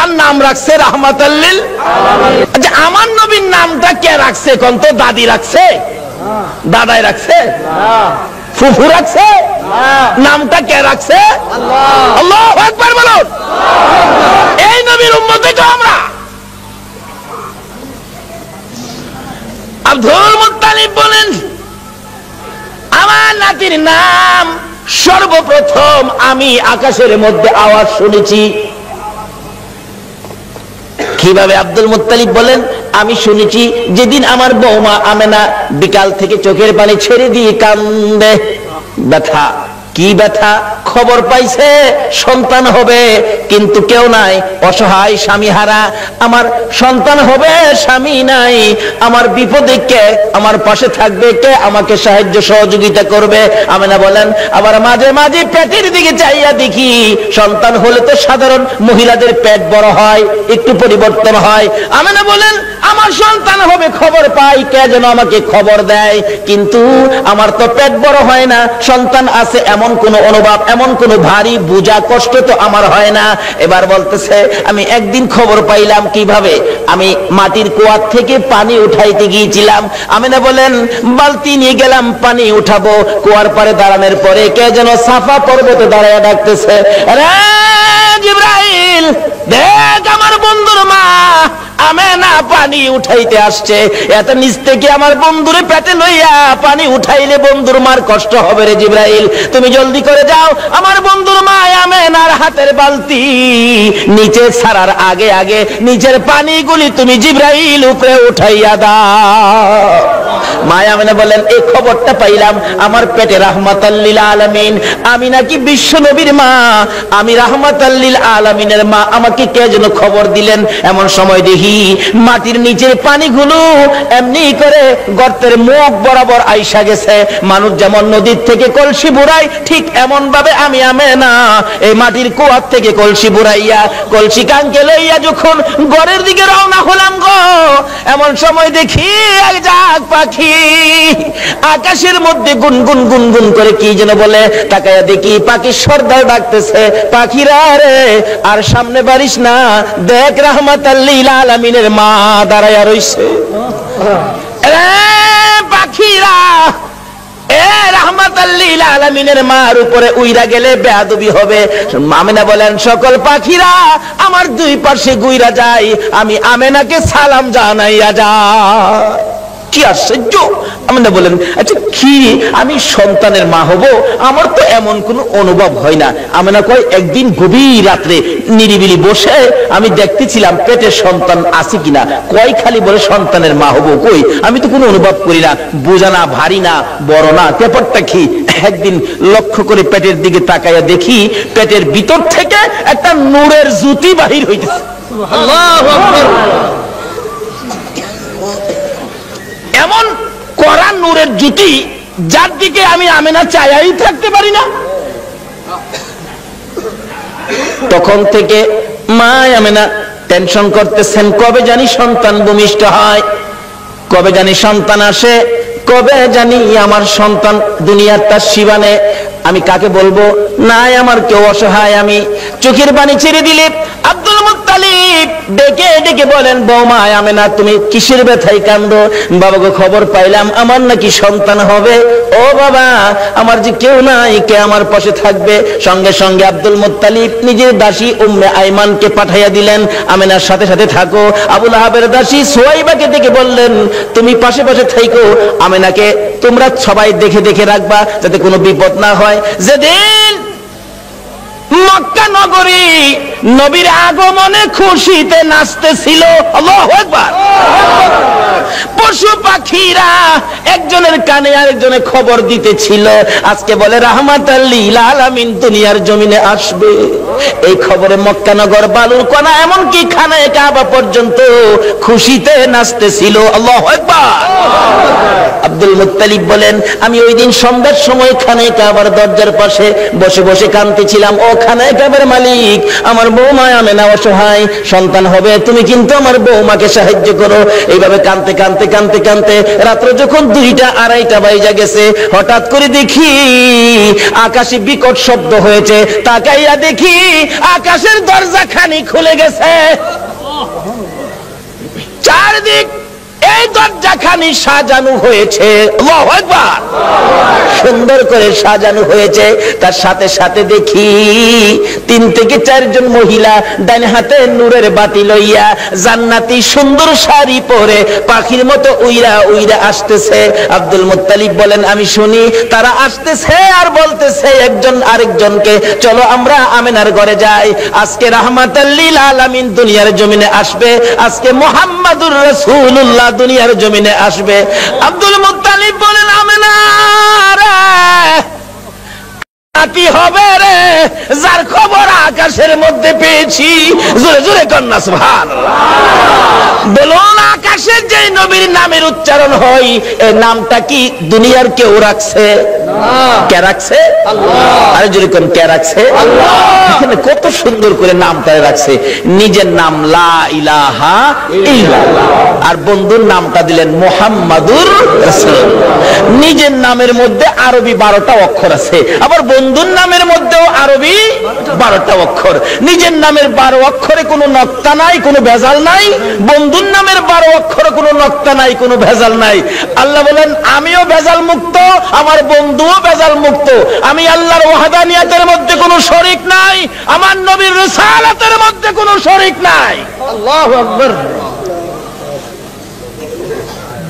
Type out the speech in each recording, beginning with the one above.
আমার নাম রাখছে রাহমাতাল লিল আলামিন। আচ্ছা আমার নবীর নামটা কে রাখছে কোন তো? দাদি রাখছে? দাদাই রাখছে? ফুফু রাখছে? নামটা কে রাখছে? আল্লাহ। আল্লাহু আকবার বলুন। এই নবীর উম্মতি তো আমরা। আব্দুল মুত্তালিব বলেন আমার নাতির নাম সর্বপ্রথম আমি আকাশের মধ্যে আওয়াজ শুনেছি। কিভাবে? আব্দুল মুত্তালিব বলেন আমি শুনেছি যেদিন আমার বৌমা আমেনা বিকাল থেকে চোখের পানি ছেড়ে দিয়ে কান্দে। ব্যথা, কি ব্যথা? খবর পাইছে সন্তান হবে কিন্তু কেউ নাই, অসহায় স্বামী হারা, আমার সন্তান হবে স্বামী নাই, আমার বিপদে কে আমার পাশে থাকবে, কে আমাকে সাহায্য সহযোগিতা করবে? আমেনা বলেন আবার মাঝে মাঝে পেটের দিকে চাইয়া দেখি সন্তান হলে তো সাধারণ মহিলাদের পেট বড় হয়, একটু পরিবর্তন হয়। আমেনা বলেন আমার সন্তান হবে খবর পাই, কে যেন আমাকে খবর দেয়, কিন্তু আমার তো পেট বড় হয় না, সন্তান আছে এমন কোন অনুভব, এমন কোন ভারী বোঝা কষ্ট তো আমার হয় না। এবার বলতেছে আমি একদিন খবর পাইলাম। কিভাবে? আমি মাটির কুয়ার থেকে পানি উঠাইতে গিয়েছিলাম। আমিনা বলেন বালতি নিয়ে গেলাম পানি উঠাবো, কুয়ার পারে দাঁড়ানোর পরে কে যেন সাফা পর্বতে দাঁড়ায় ডাকতেছে, আরে জিবরাইল দেখ আমার বন্ধুর মা আমেনা পানি উঠাইতে আসছে। এত নিচ থেকে আমার বন্ধুরে পেটে লইয়া পানি উঠাইলে বন্ধুর মার কষ্ট হবে রে জিবরাইল, তুমি জলদি করে যাও আমার বন্ধুর মা আমেনার হাতের বালতি নিচে ছাড়ার আগে আগে নিচের পানিগুলি তুমি জিবরাইল উপরে উঠাইয়া দাও। মা আমেনা বলেন এই খবরটা পাইলাম আমার পেটে রাহমাতাল লিল আলামিন, আমি নাকি বিশ্ব নবীর মা, আমি রাহমাতাল লিল আলামিনের মা, আমাকে কে যেন খবর দিলেন। এমন সময় দেখি মাটির নিচের পানিগুলো এমনি করে গর্তের মুখ বরাবর আইসা গেছে। মানুষ যেমন নদীর থেকে কলসি বুড়ায় ঠিক এমন ভাবে আমি আমেনা এই মাটির কুয়ার থেকে কলসি বুড়াইয়া কলসি কাঙ্কে লইয়া যখন ঘরের দিকে রওনা হলাম গো, এমন সময় দেখি এক জাগ পাখি আকাশের মধ্যে গুনগুন গুনগুন করে কি যেন বলে, তাকায়া দেখি পাখি সর্দার ডাকতেছে, পাখিরা রে আর সামনে বাড়িস না, দেখ রাহমাতাল লিল আলামিনের মা দাঁড়ায়া রইছে। পাখিরা এ রাহমাতাল লিল আলামিনের মার উপরে উইরা গেলে বেয়াদবি হবে। আমেনা বলেন সকল পাখিরা আমার দুই পাশে গুইরা যায়, আমি আমেনাকে সালাম জানাইয়া যায়। কি আশ্চর্য! আমেনা বলেন আচ্ছা কি আমি সন্তানের মা হব? আমার তো এমন কোনো অনুভব হয় না। আমেনা কয় একদিন গভীর রাত্রে নিরিবিলি বসে আমি দেখতেছিলাম পেটের সন্তান আছে কিনা, কয় খালি বলে সন্তানের মা হব, কই আমি তো কোনো অনুভব করি না, বোঝা না, ভারী না, বড় না, ব্যাপারটা কি? একদিন লক্ষ্য করে পেটের দিকে তাকাইয়া দেখি পেটের ভিতর থেকে একটা নূরের জ্যোতি বাহির হইতেছে। আল্লাহু আকবার! এমন কড়া নূরের জ্যোতি যার দিকে আমি আমেনা চাইয়াই থাকতে পারি না। তখন থেকে মা আমেনা টেনশন করতেছেন কবে জানি সন্তান ভূমিষ্ঠ হয়, কবে জানি সন্তান আসে, কবে জানি আমার সন্তান দুনিয়ার তার শিবানে। আমি কাকে বলবো? নাই আমার কেউ অসহায়। আমি চোখের পানি ছেড়ে দিলে আব্দুল মুত্তালিব ডেকে ডেকে বলেন বৌমা আমেনা তুমি কিসের ব্যথায় কান্দো? বাবাকে খবর পাইলাম আমার নাকি সন্তান হবে। ও বাবা আমার যে কেউ নাই, কে আমার পাশে থাকবে? সঙ্গে সঙ্গে আব্দুল মুত্তালিব নিজের দাসী উম্মে আইমানকে পাঠাইয়া দিলেন, আমেনার সাথে সাথে থাকো। আবু লাহাবের দাসী সুয়াইবাকে ডেকে বললেন তুমি পাশে পাশে থাকো, আমেনাকে তোমরা সবাই দেখে দেখে রাখবা যাতে কোনো বিপদ না হয়। যেদিন মক্কা নগরী নবীর আগমনে খুশিতে নাচতেছিল, আল্লাহু আকবার, পশু পাখিরা একজনের কানে আরেকজনের খবর দিতেছিল আজকে বলে রাহমাতাল লিল আলামিন দুনিয়ার জমিনে আসবে। এই খবরে মক্কা নগর বালুর কণা এমনকি খানায়ে কাবা পর্যন্ত খুশিতে নাচতেছিল, আল্লাহু আকবার। আব্দুল মুত্তালিব বলেন, আমি ওই দিন সন্ধ্যার সময় খানায়ে কাবার দরজার পাশে বসে বসে কাঁদতেছিলাম। ও খানায়ে কাবার মালিক, আমার বৌমা আমেনা অসহায়, সন্তান হবে, তুমি কিন্তু আমার বৌমাকে সাহায্য করো। এইভাবে কাঁদতে কাঁদতে কাঁদতে কাঁদতে রাত্র যখন 2টা 2:30 বাইজা গেছে, হঠাৎ করে দেখি আকাশে বিকট শব্দ হয়েছে। তাকাইয়া দেখি আকাশের দরজা খানি খুলে গেছে। চারদিক এই দরজাখানি সাজানো হয়েছে, আল্লাহু আকবার, সুন্দর করে সাজানো হয়েছে। তার সাথে সাথে দেখি 3 থেকে 4 জন মহিলা ডান হাতে নূরের বাতি লইয়া জান্নাতি সুন্দর শাড়ি পরে পাখির মতো উইরা উইরা আসতেছে। আব্দুল মুত্তালিব বলেন, আমি শুনি তারা আসতেছে আর বলতেছে একজন আরেকজনকে, চলো আমরা আমেনার ঘরে যাই, আজকে রাহমাতাল লিল আলামিন দুনিয়ার জমিনে আসবে, আজকে মুহাম্মাদুর রাসূলুল্লাহ দুনিয়ার জমিনে আসবে। আব্দুল মুত্তালিব বলেন, আমেনা রে, নাতি হবে রে, যার খবর আকাশের মধ্যে পেয়েছি। জোরে জোরে কন্যা সুবহানাল্লাহ। বলুন, আকাশের যে নবীর নামের উচ্চারণ হয়, এই নামটা কি দুনিয়ার কেউ রাখছে? কে রাখছে? আল্লাহ। আরে জোরে কোন কে রাখছে? আল্লাহ। এখানে কত সুন্দর করে নামটা রাখছে। নিজের নাম লা ইলাহা ইল্লাল্লাহ, আর বন্ধুর নামটা দিলেন মুহাম্মাদুর রাসূলুল্লাহ। নিজের নামের মধ্যে আরবি 12টা অক্ষর আছে, আবার বন্ধুর নামের মধ্যেও আরবি 12টা অক্ষর। নিজের নামের 12 অক্ষরে কোনো নক্তা নাই, কোনো ভেজাল নাই। বন্ধুর নামের 12 অক্ষরে কোনো নক্তা নাই, কোনো ভেজাল নাই। আল্লাহ বলেন, আমিও ভেজাল মুক্ত, আমার বন্ধুও ভেজাল মুক্ত। আমি আল্লাহর ওয়াহদানিয়াতের মধ্যে কোনো শরীক নাই, আমার নবীর রিসালাতের মধ্যে কোনো শরীক নাই। আল্লাহু আকবার।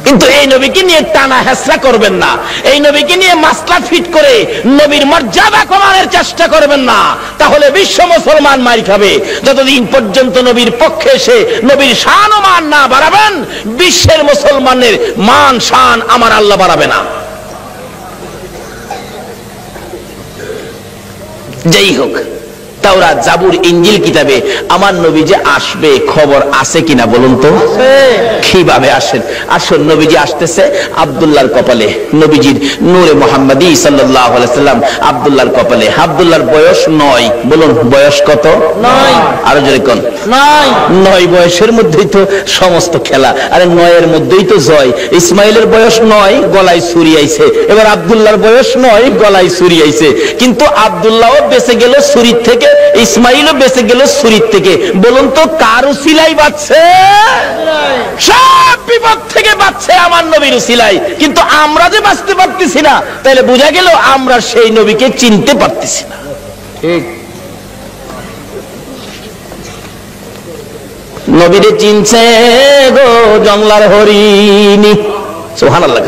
কিন্তু এই নবীকে নিয়ে টানা হেসরা করবেন না, এই নবীকে নিয়ে মাসলা ফিট করে নবীর মর্যাদা কমানোর চেষ্টা করবেন না, তাহলে বিশ্ব মুসলমান মার খাবে। যতদিন পর্যন্ত নবীর পক্ষে এসে নবীর শান ও মান না বাড়াবেন, বিশ্বের মুসলমানের মান শান আমার আল্লাহ বাড়াবে না। যেই হোক, তাওরাত, জাবুর, ইনজিল কিতাবে আমার নবী যে আসবে খবর আছে কিনা বলুন তো? কিভাবে আসেন? আসুন, নবীজি আসতেছে আব্দুল্লাহর কপালে, নবীজির নূরে মুহাম্মাদি সাল্লাল্লাহু আলাইহি সাল্লাম আব্দুল্লাহর কপালে। আব্দুল্লাহর বয়স 9। বলুন, বয়স কত? 9। আরো জোরে কোন? 9। 9 বয়সের মধ্যেই তো সমস্ত খেলা। আরে 9 এর মধ্যেই তো জয়। ইসমাইলের বয়স 9, গলায় ছুরি আইছে। এবার আব্দুল্লাহর বয়স 9, গলায় ছুরি আইছে। কিন্তু আব্দুল্লাহও বেঁচে গেল ছুরির থেকে, ইসমাইলও বেঁচে গেল ছুরির থেকে। বলুন তো, কার উসিলাই বাঁচছে? সব বিপদ থেকে বাঁচছে আমার নবীর উসিলাই। কিন্তু আমরা যে বাঁচতে পারতেছি না, তাহলে বোঝা গেল আমরা সেই নবীকে চিনতে পারতেছি না। ঠিক। নবীরে চিনছে গো জংলার হরিণী। সুবহানাল্লাহ।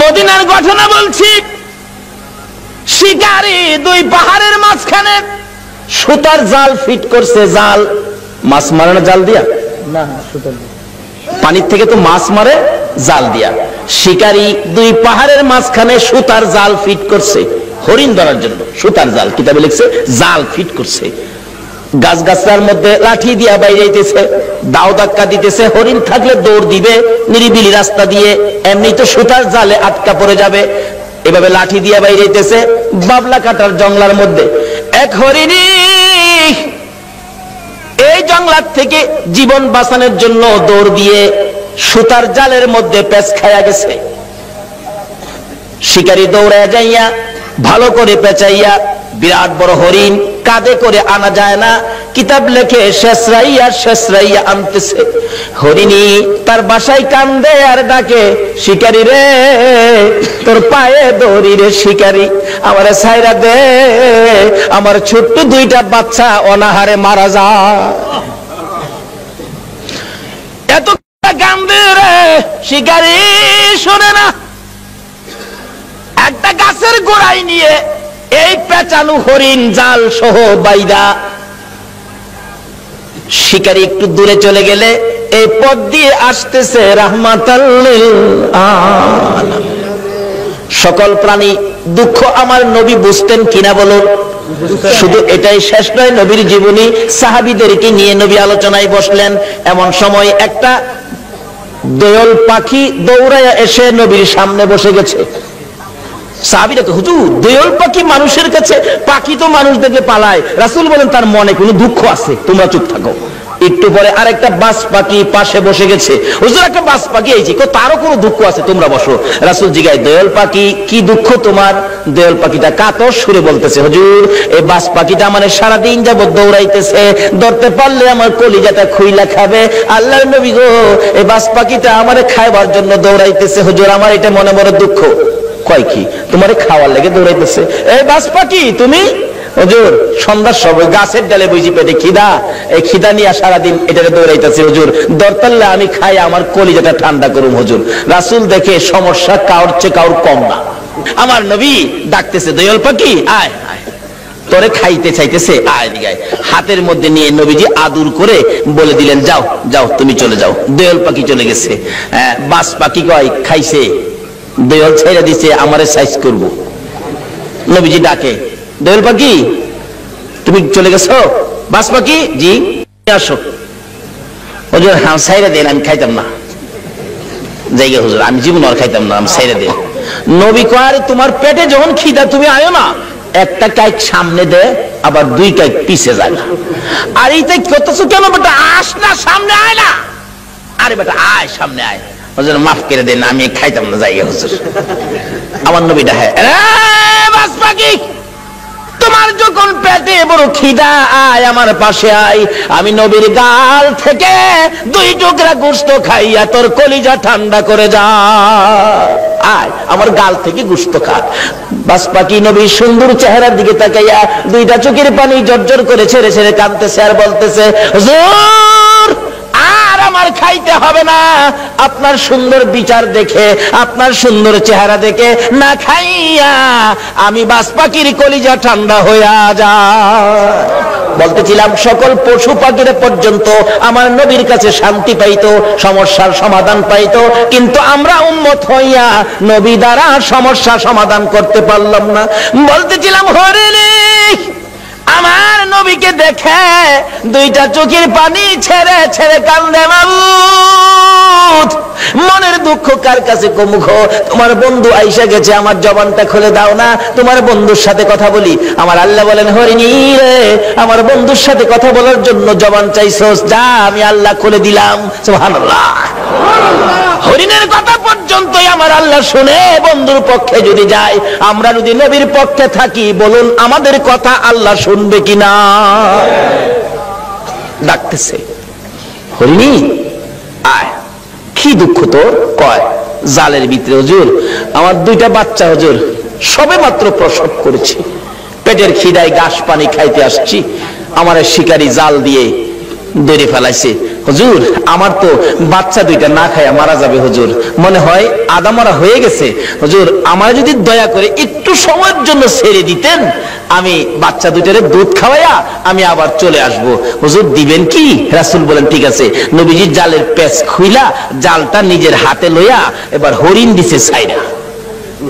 মদিনার ঘটনা বলছি। শিকারী 2 পাহাড়ের মাঝখানে সুতার জাল ফিট করছে। জাল মাছ মারে না জাল দিয়া? না, সুতার পানির থেকে তো মাছ মারে জাল দিয়া। শিকারী 2 পাহাড়ের মাঝখানে সুতার জাল ফিট করছে হরিণ ধরার জন্য। সুতার জাল, কিতাবে লিখছে জাল ফিট করছে। গাছগাছার মধ্যে লাঠি দিয়া বাইরেইতেছে, দাও ধাক্কা দিতেছে। হরিণ থাকলে দৌড় দিবে নিরিবিলি রাস্তা দিয়ে, এমনি তো সুতার জালে আটকা পড়ে যাবে। এভাবে লাঠি দিয়া বাইরেইতেছে বাবলা কাটার জঙ্গলার মধ্যে। এক হরিণী এই জঙ্গলার থেকে জীবন বাঁচানোর জন্য দৌড় দিয়ে সুতার জালের মধ্যে পেঁচ খায়া গেছে। শিকারী দৌড়ায় যাইয়া ভালো করে পেঁচাইয়া বিরাট বড় হরিণ কাঁধে করে আনা যায় না। কিতাব লেখে শেষরাইয়া আনতেছে। হরিণী তার বাসায় কান্দে আর ডাকে, শিকারী রে, তোর পায়ে দড়ি রে শিকারী, আমারে ছাইরা দে, আমার ছোট্ট 2টা বাচ্চা অনাহারে মারা যায়। এত কান্দে রে শিকারী, শোনে না। একটা গাছের গোড়ায় নিয়ে এই পেঁচানো হরিণ জাল সহ বাইদা শিকারী একটু দূরে চলে গেলে এই পথ দিয়ে আসতেছে রাহমাতাল লিল আলামিন। সকল প্রাণী দুঃখ আমার নবী বুঝতেন কিনা বলুন? শুধু এটাই শেষ নয়, নবীর জীবনী সাহাবীদেরকে নিয়ে নবী আলোচনায় বসলেন। এমন সময় একটা দোয়েল পাখি দৌড়াইয়া এসে নবীর সামনে বসে গেছে। সাহাবীরা কয়, হুজুর দোয়েল পাখি মানুষের কাছে, পাখি তো মানুষ দেখে পালায়। রাসূল বলেন তার মনে কোনো দুঃখ আছে, তোমরা চুপ থাকো। একটু পরে আরেকটা বাস পাখি পাশে বসে গেছে। হুজুর একটা বাস পাখি আইছি, তারও কোনো দুঃখ আছে, তোমরা বসো। রাসূল জিজ্ঞাসা, দোয়েল পাখি কি দুঃখ তোমার? দোয়েল পাখিটা কাতর সুরে বলতেছে, হুজুর এই বাস পাখিটা মানে সারাদিন যাবত দৌড়াইতেছে, ধরতে পারলে আমার কলিজাটা খুইলা খাবে। আল্লাহর নবী গো, এই বাস পাখিটা আমারে খাইবার জন্য দৌড়াইতেছে, হুজুর আমার এটা মনে মনে দুঃখ। কয় কি তোমারে খাওয়ার লেগে দৌড়াইতেছে? এই বাস পাখি তুমি? হুজুর সন্ধ্যার সময় গাছের ডালে বুঝি পেটে খিদা, এই খিদা নিয়ে সারাদিন এটারে দৌড়াইতেছে, হুজুর দরতাল্লে আমি খাই আমার কলিজাটা ঠান্ডা করুম হুজুর। রাসূল দেখে সমস্যা কাউর চেয়ে কাউর কম না। আমার নবী ডাকতেছে, দোয়েল পাখি আয় আয়, তোরে খাইতে চাইতেছে, আয় দিগায়। হাতের মধ্যে নিয়ে নবীজি আদর করে বলে দিলেন, যাও যাও তুমি চলে যাও। দোয়েল পাখি চলে গেছে। বাস পাখি কয় খাইছে, দোয়েল ছেড়ে দিছে আমারে সাইজ করব। নবীজি ডাকে, দোয়েল পাখি তুমি চলে গেছো? বাস পাখি জি আসো। হুজুর হ্যাঁ সাইরা দেন, আমি খাইতাম না। জায়গা হুজুর আমি জীবন আর খাইতাম না, আমি সাইরা দেন। নবী কয়, তোমার পেটে যখন খিদা তুমি আয়ো না, একটা কাইক সামনে দে আবার দুই কাইক পিছে যায়। আর এইটাই করতেছো কেন বেটা? আস না, সামনে আয় না। আরে বেটা আয়, সামনে আয়। হুজুর মাফ করে দেন, আমি খাইতাম না জায়গা হুজুর। আমার নবীটা হ্যাঁ, বাস পাখি তোমার যখন পেটে বড় খিদা, আয় আমার পাশে আয়, আমি নবীর গাল থেকে দুই টুকরা গোশত খাইয়া তোর কলিজা ঠান্ডা করে যা। আয় আমার গাল থেকে গোশত খা। বাস পাখি নবীর সুন্দর চেহারার দিকে তাকাইয়া দুইটা চোখের পানি জর্জর করে ছেড়ে ছেড়ে কাঁদতেছে আর বলতেছে, হুজুর আর আমার খাইতে হবে না, আপনার সুন্দর বিচার দেখে, আপনার সুন্দর চেহারা দেখে না খাইয়া আমি বাস পাখির কলিজা ঠান্ডা হইয়া যায়। বলতেছিলাম সকল পশু পাখিরা পর্যন্ত আমার নবীর কাছে শান্তি পাইতো, সমস্যার সমাধান পাইতো, কিন্তু আমরা উম্মত হইয়া নবী দ্বারা সমস্যা সমাধান করতে পারলাম না। বলতেছিলাম হরিণী আমার নবীকে দেখে দুইটা চোখের পানি ছেড়ে ছেড়ে কান্দে। মাবুদ মনের দুঃখ কার কাছে কমুখ? তোমার বন্ধু আইসা গেছে, আমার জবানটা খুলে দাও না, তোমার বন্ধুর সাথে কথা বলি। আমার আল্লাহ বলেন, হরিণী রে আমার বন্ধুর সাথে কথা বলার জন্য জবান চাইছস, যা আমি আল্লাহ খুলে দিলাম। সুবহানাল্লাহ। হরিণের কথা পর্যন্তই আমার আল্লাহ শুনে বন্ধুর পক্ষে যদি যায়, আমরা যদি নবীর পক্ষে থাকি, বলুন আমাদের কথা আল্লাহ শুনবে কিনা? ডাকতেছে, হরিণী আয়, কি দুঃখ তোর? কয় জালের ভিতরে হুজুর আমার দুইটা বাচ্চা হুজুর সবে মাত্র প্রসব করেছি, পেটের খিদায় ঘাস পানি খাইতে আসছি, আমার শিকারী জাল দিয়ে ধরে ফেলাইছে। হুজুর আমার তো বাচ্চা দুইটা না খাইয়া মারা যাবে হুজুর, মনে হয় আদা মরা হয়ে গেছে। হুজুর আমার যদি দয়া করে একটু সময়ের জন্য ছেড়ে দিতেন, আমি বাচ্চা দুইটারে দুধ খাওয়াইয়া আমি আবার চলে আসব। হুজুর দিবেন কি? রাসূল বলেন ঠিক আছে। নবীজি জালের পেঁচ খুইলা জালটা নিজের হাতে লইয়া এবার হরিণ দিছে ছাইরা।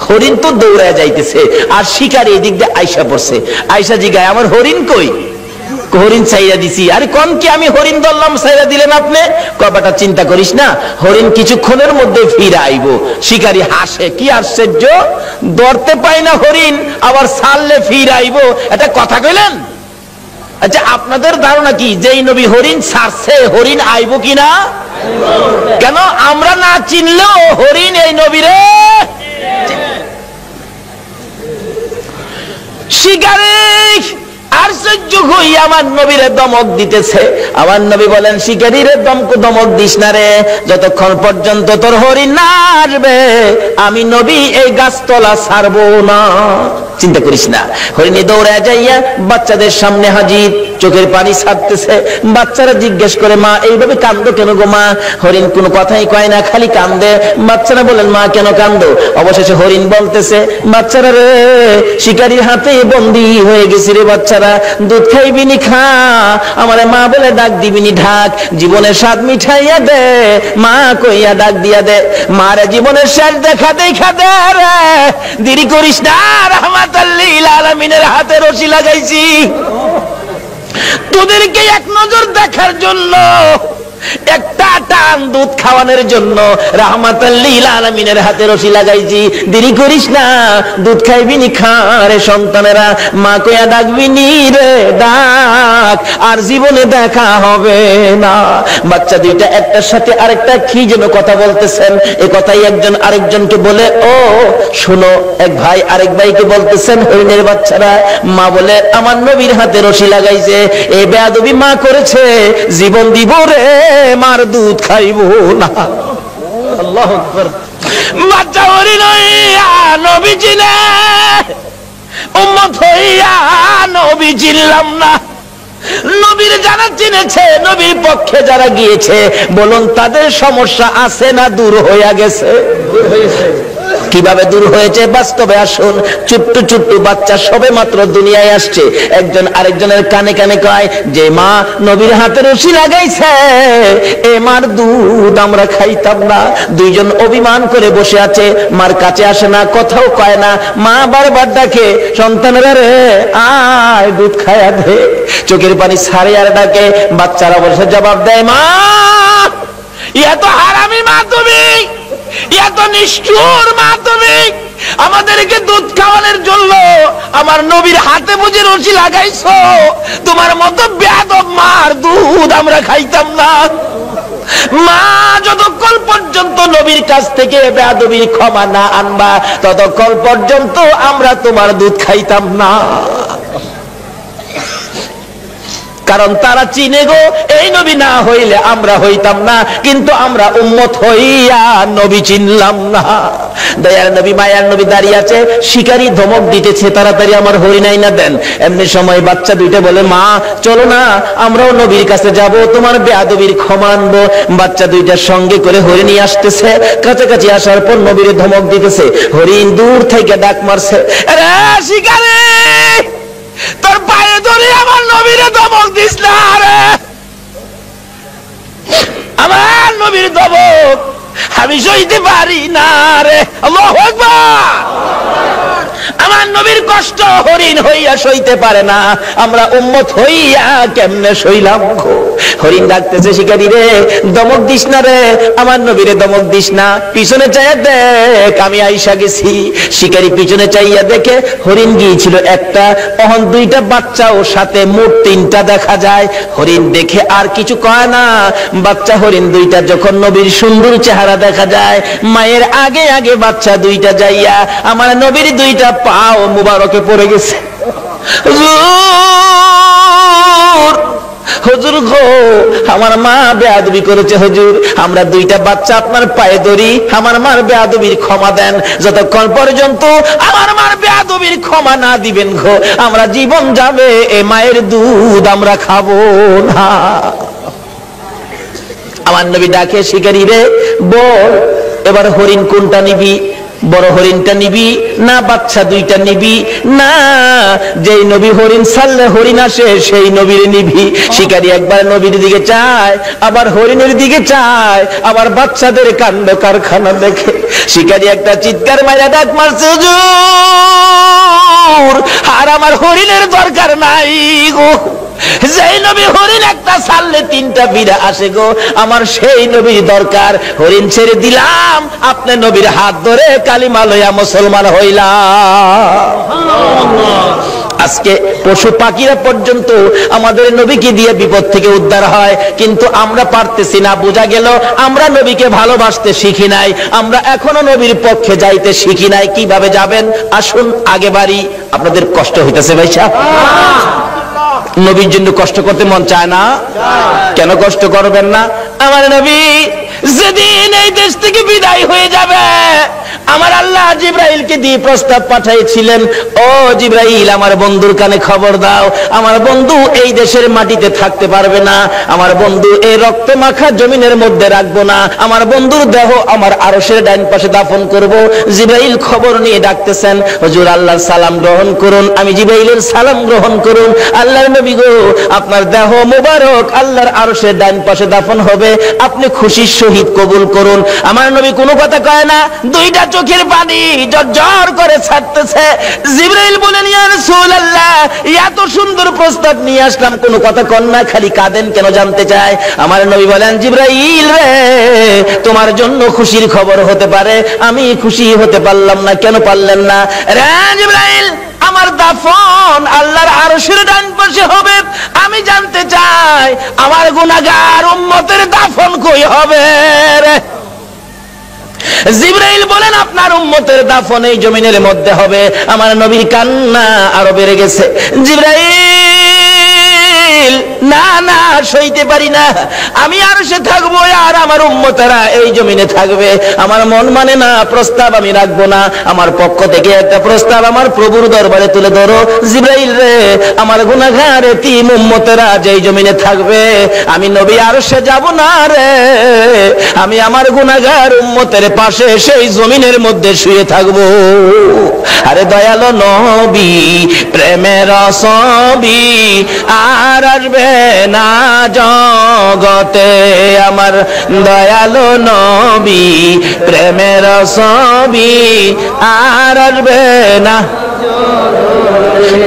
হরিণ তো দৌড়ায় যাইতেছে আর শিকারী এদিক দিয়ে আইসা পড়ছে। আইসা জিগায়, আমার হরিণ কই? হরিণ ছাইরা দিছি। আরে কোন কি আমি হরিণ ধরলাম, ছাইরা দিলেন আপনি? কবাটা চিন্তা করিস না, হরিণ কিছুক্ষণের মধ্যে ফিরে আইব। শিকারী হাসে, কি আশ্চর্য, ধরতে পাই না হরিণ, আবার ছাড়লে ফিরে আইব, এটা কথা কইলেন? আচ্ছা আপনাদের ধারণা কি যেই নবী হরিণ ছাড়ছে হরিণ আইব কিনা? কেন আমরা না চিনলেও হরিণ এই নবীরে শিকারী আশ্চর্য হই আমার নবীরে দমক দিতেছে। আমার নবী বলেন, শিকারীরে দমক দিস না রে, যতক্ষণ পর্যন্ত তোর হরিণ না আসবে আমি নবী এই গাছতলা ছাড়বো না। চিন্তা করিস না। হরিণী দৌড়ে যাইয়া বাচ্চাদের সামনে হাজির, চোখের পানি ছাড়তেছে। বাচ্চারা জিজ্ঞেস করে, মা এইভাবে কান্দো কেন গো মা? হরিণ কোনো কথাই কয় না, খালি কান্দে। বাচ্চারা বলেন, মা কেন কান্দো? অবশেষে হরিণ বলতেছে, বাচ্চারা রে শিকারীর হাতে বন্দী হয়ে গেছি রে বাচ্চারা, দুধ খাইবিনি খা, আমারে মা বলে ডাক দিবিনি ঢাক, জীবনের স্বাদ মিঠাইয়া দে, মা কইয়া ডাক দিয়া দে, মারে জীবনের শেষ দেখা দেখা দে রে, দেরি করিস না, রাহমাতাল লিল আলামিনের হাতে রশি লাগাইছি। তোদেরকে এক নজর দেখার জন্য, একটা টান দুধ খাওয়ানোর জন্য রাহমাতাল লিল আলামিনের হাতে রশি লাগাইছি। দেরি করিস না, দুধ খাইবি নি, খারে সন্তানেরা, মা কইয়া ডাকবি নি রে ডাক, আর জীবনে দেখা হবে না। বাচ্চা দুইটা একটার সাথে আরেকটা কি যেন কথা বলতেছেন, এ কথাই একজন আরেকজনকে বলে, ও শোনো, এক ভাই আরেক ভাইকে বলতেছেন, হরিণের বাচ্চারা। মা বলে, আমার নবীর হাতে রশি লাগাইছে, এই বেয়াদবি মা করেছে, জীবন দিব রে, মার দুধ খাইব না। আল্লাহু আকবার। বাচ্চা হরিণ হইয়া নবী চিনে, উম্মত হইয়া নবী চিনলাম না। নবীর যারা চিনেছে, নবীর পক্ষে যারা গিয়েছে, বলুন তাদের সমস্যা আছে না দূর হইয়া গেছে? দূর হয়েছে। কিভাবে দূর হয়েছে বাস্তবে আসুন। ছোট্ট ছোট্ট বাচ্চা সবে মাত্র দুনিয়ায় আসছে, একজন আরেকজনের কানে কানে কয় যে মা নবীর হাতে রশি লাগাইছে, এ মার দুধ আমরা খাইতাম না। দুইজন অভিমান করে বসে আছে, মার কাছে আসে না, কথাও কয় না। মা বারবার ডাকে, সন্তানেরা রে আয় দুধ খায়া দে, চোখের পানি ছাড়ে আর ডাকে। বাচ্চারা বসে জবাব দেয়, মা এত হারামি মা তুমি, এত নিষ্ঠুর মা তুমি, আমাদেরকে দুধ খাওয়ানোর জন্য আমার নবীর হাতে বুঝে রশি লাগাইছো, তোমার মতো বেয়াদব মার দুধ আমরা খাইতাম না। মা যতক্ষণ পর্যন্ত নবীর কাছ থেকে বেয়াদবির ক্ষমা না আনবা, ততক্ষণ পর্যন্ত আমরা তোমার দুধ খাইতাম না। কারণ তারা চিনে গো, এই নবী না হইলে আমরা হইতাম না, কিন্তু আমরা উম্মত হইয়া নবী চিনলাম না। দয়ার নবী মায়ার নবী দাঁড়িয়ে আছে, শিকারী ধমক দিতেছে, তাড়াতাড়ি আমার হরিণ আইনা দেন। এমনি সময় বাচ্চা দুইটা বলে, মা চলো না, আমরাও নবীর কাছে যাব, তোমার বেয়াদবির ক্ষমা আনবো। বাচ্চা দুইটার সঙ্গে করে হরিণই আসতেছে, কাছাকাছি আসার পর নবীর ধমক দিতেছে। হরিণ দূর থেকে ডাক মারছে, আরে শিকারী, তোর পায়ে ধরে আমার নবীরে ধমক দিস না রে, আমার নবীর ধমক আমি সইতে পারি না রে। আল্লাহু আকবার। আমার নবীর কষ্ট হরিণ হইয়া সইতে পারে না, আমরা উম্মত হইয়া কেমনে সইলাম গো। হরিণ ডাকতেছে, শিকারী রে দমক দিস না রে, আমার নবীরে দমক দিস না, পিছনে চাইয়া দেখ আমি আইসা গেছি। শিকারী পিছনে চাইয়া দেখে হরিণ গিয়েছিল একটা, তখন দুইটা বাচ্চা ও সাথে মোট তিনটা দেখা যায়। হরিণ দেখে আর কিছু কয় না। বাচ্চা হরিণ দুইটা যখন নবীর সুন্দর চেহারা দেখা যায়, মায়ের আগে আগে বাচ্চা দুইটা যাইয়া আমার নবীর দুইটা পাও মুবারকে পড়ে গেছে। হুজুর গো, আমার মা বেয়াদবি করেছে হুজুর, আমরা দুইটা বাচ্চা আপনার পায়ে ধরি, আমার মার বেয়াদবির ক্ষমা দেন। যতক্ষণ পর্যন্ত আমার মার বেয়াদবির ক্ষমা না দিবেন গো, আমরা জীবন যাবে, এ মায়ের দুধ আমরা খাবো না। আমার নবী ডাকে, শিকারী রে বল এবার হরিণ কোনটা নিবি? বড় হরিণটা নিবি না বাচ্চা দুইটা নিবি? না, যেই নবী হরিণ ছাড়লে হরিণ আসে সেই নবীর নিবি। শিকারী একবার নবীর দিকে চায়, আবার হরিণের দিকে চায়, আবার বাচ্চাদের কাণ্ড কারখানা দেখে শিকারী একটা চিৎকার মাইরা ডাক মারছে, হুজুর আর আমার হরিণের দরকার নাই গো, যেই নবী হরিণ একটা ছাড়লে তিনটা বিড়া আসে গো, আমার সেই নবীর দরকার। হরিণ ছেড়ে দিলাম, আপনি নবীর হাত ধরে কালিমা লইয়া মুসলমান হইলাম। আজকে পশু পাখিরা পর্যন্ত আমাদের নবীকে দিয়ে বিপদ থেকে উদ্ধার হয়, কিন্তু আমরা পারতেছি না। বোঝা গেল আমরা নবীকে ভালোবাসতে শিখি নাই, আমরা এখনো নবীর পক্ষে যাইতে শিখি নাই। কিভাবে যাবেন আসুন আগে বাড়ি। আপনাদের কষ্ট হইতেছে ভাই সাহেব? নবীর জন্য কষ্ট করতে মন চায় না? কেন কষ্ট করবেন না? আমার নবী যেদিন এই দেশ থেকে বিদায় হয়ে যাবে, আমার আল্লাহ জিব্রাইলকে দিয়ে প্রস্তাব পাঠাইছিলেন, ও জিব্রাইল আমার বন্ধুর কানে খবর দাও, আমার বন্ধু এই দেশের মাটিতে থাকতে পারবে না, আমার বন্ধু এই রক্ত মাখা জমিনের মধ্যে রাখবো না, আমার বন্ধুর দেহ আমার আরশের ডাইন পাশে দাফন করব। জিব্রাইল খবর নিয়ে ডাকতেছেন, হুজুর আল্লাহর সালাম গ্রহণ করুন। আমি জিব্রাইলের সালাম গ্রহণ করুন। আল্লাহর নবী গো, আপনার দেহ মোবারক আল্লাহর আরশের ডাইন পাশে দাফন হবে, আপনি খুশির সহিত কবুল করুন। আমার নবী কোনো কথা কয় না, দুইটা চোখের পানি ঝরঝর করে ছাড়তেছে। জিবরাইল বলেন, ইয়া রাসূলুল্লাহ, এত সুন্দর প্রস্তাব নিয়ে আসলাম, কোনো কথা কন না, খালি কাঁদেন কেন জানতে চাই। আমার নবী বলেন, জিবরাইল রে, তোমার জন্য খুশির খবর হতে পারে, আমি খুশি হতে পারলাম না। কেন পারলেন না? রে জিবরাইল, আমার দাফন আল্লাহর আরশের ডান পাশে হবে। আমি জানতে চাই আমার গুনাহগার উম্মতের দাফন কই হবে রে? জিবরাইল বলেন, আপনার উম্মতের দাফন এই জমিনের মধ্যে হবে। আমার নবীর কান্না আরো বেড়ে গেছে। জিবরাইল, না না, সইতে পারি না, আমি আরশে থাকবো আর আমার উম্মতেরা এই জমিনে থাকবে। আমার মন মানে না, প্রস্তাব আমি রাখবো না। আমার পক্ষ থেকে একটা প্রস্তাব আমার প্রভুর দরবারে তুলে ধরো। জিবরাইল রে, আমার গুনাহগার এতিম উম্মতেরা যেই জমিনে থাকবে, আমি নবী আরশে যাব না রে, আমি আমার গুনাহগার উম্মতের পাশে সেই জমিনের মধ্যে শুয়ে থাকবো। আরে দয়ালো নবী, প্রেমের ছবি আর আসবে না জগতে। আমার দয়ালো নবী, প্রেমের ছবি আর আসবে না।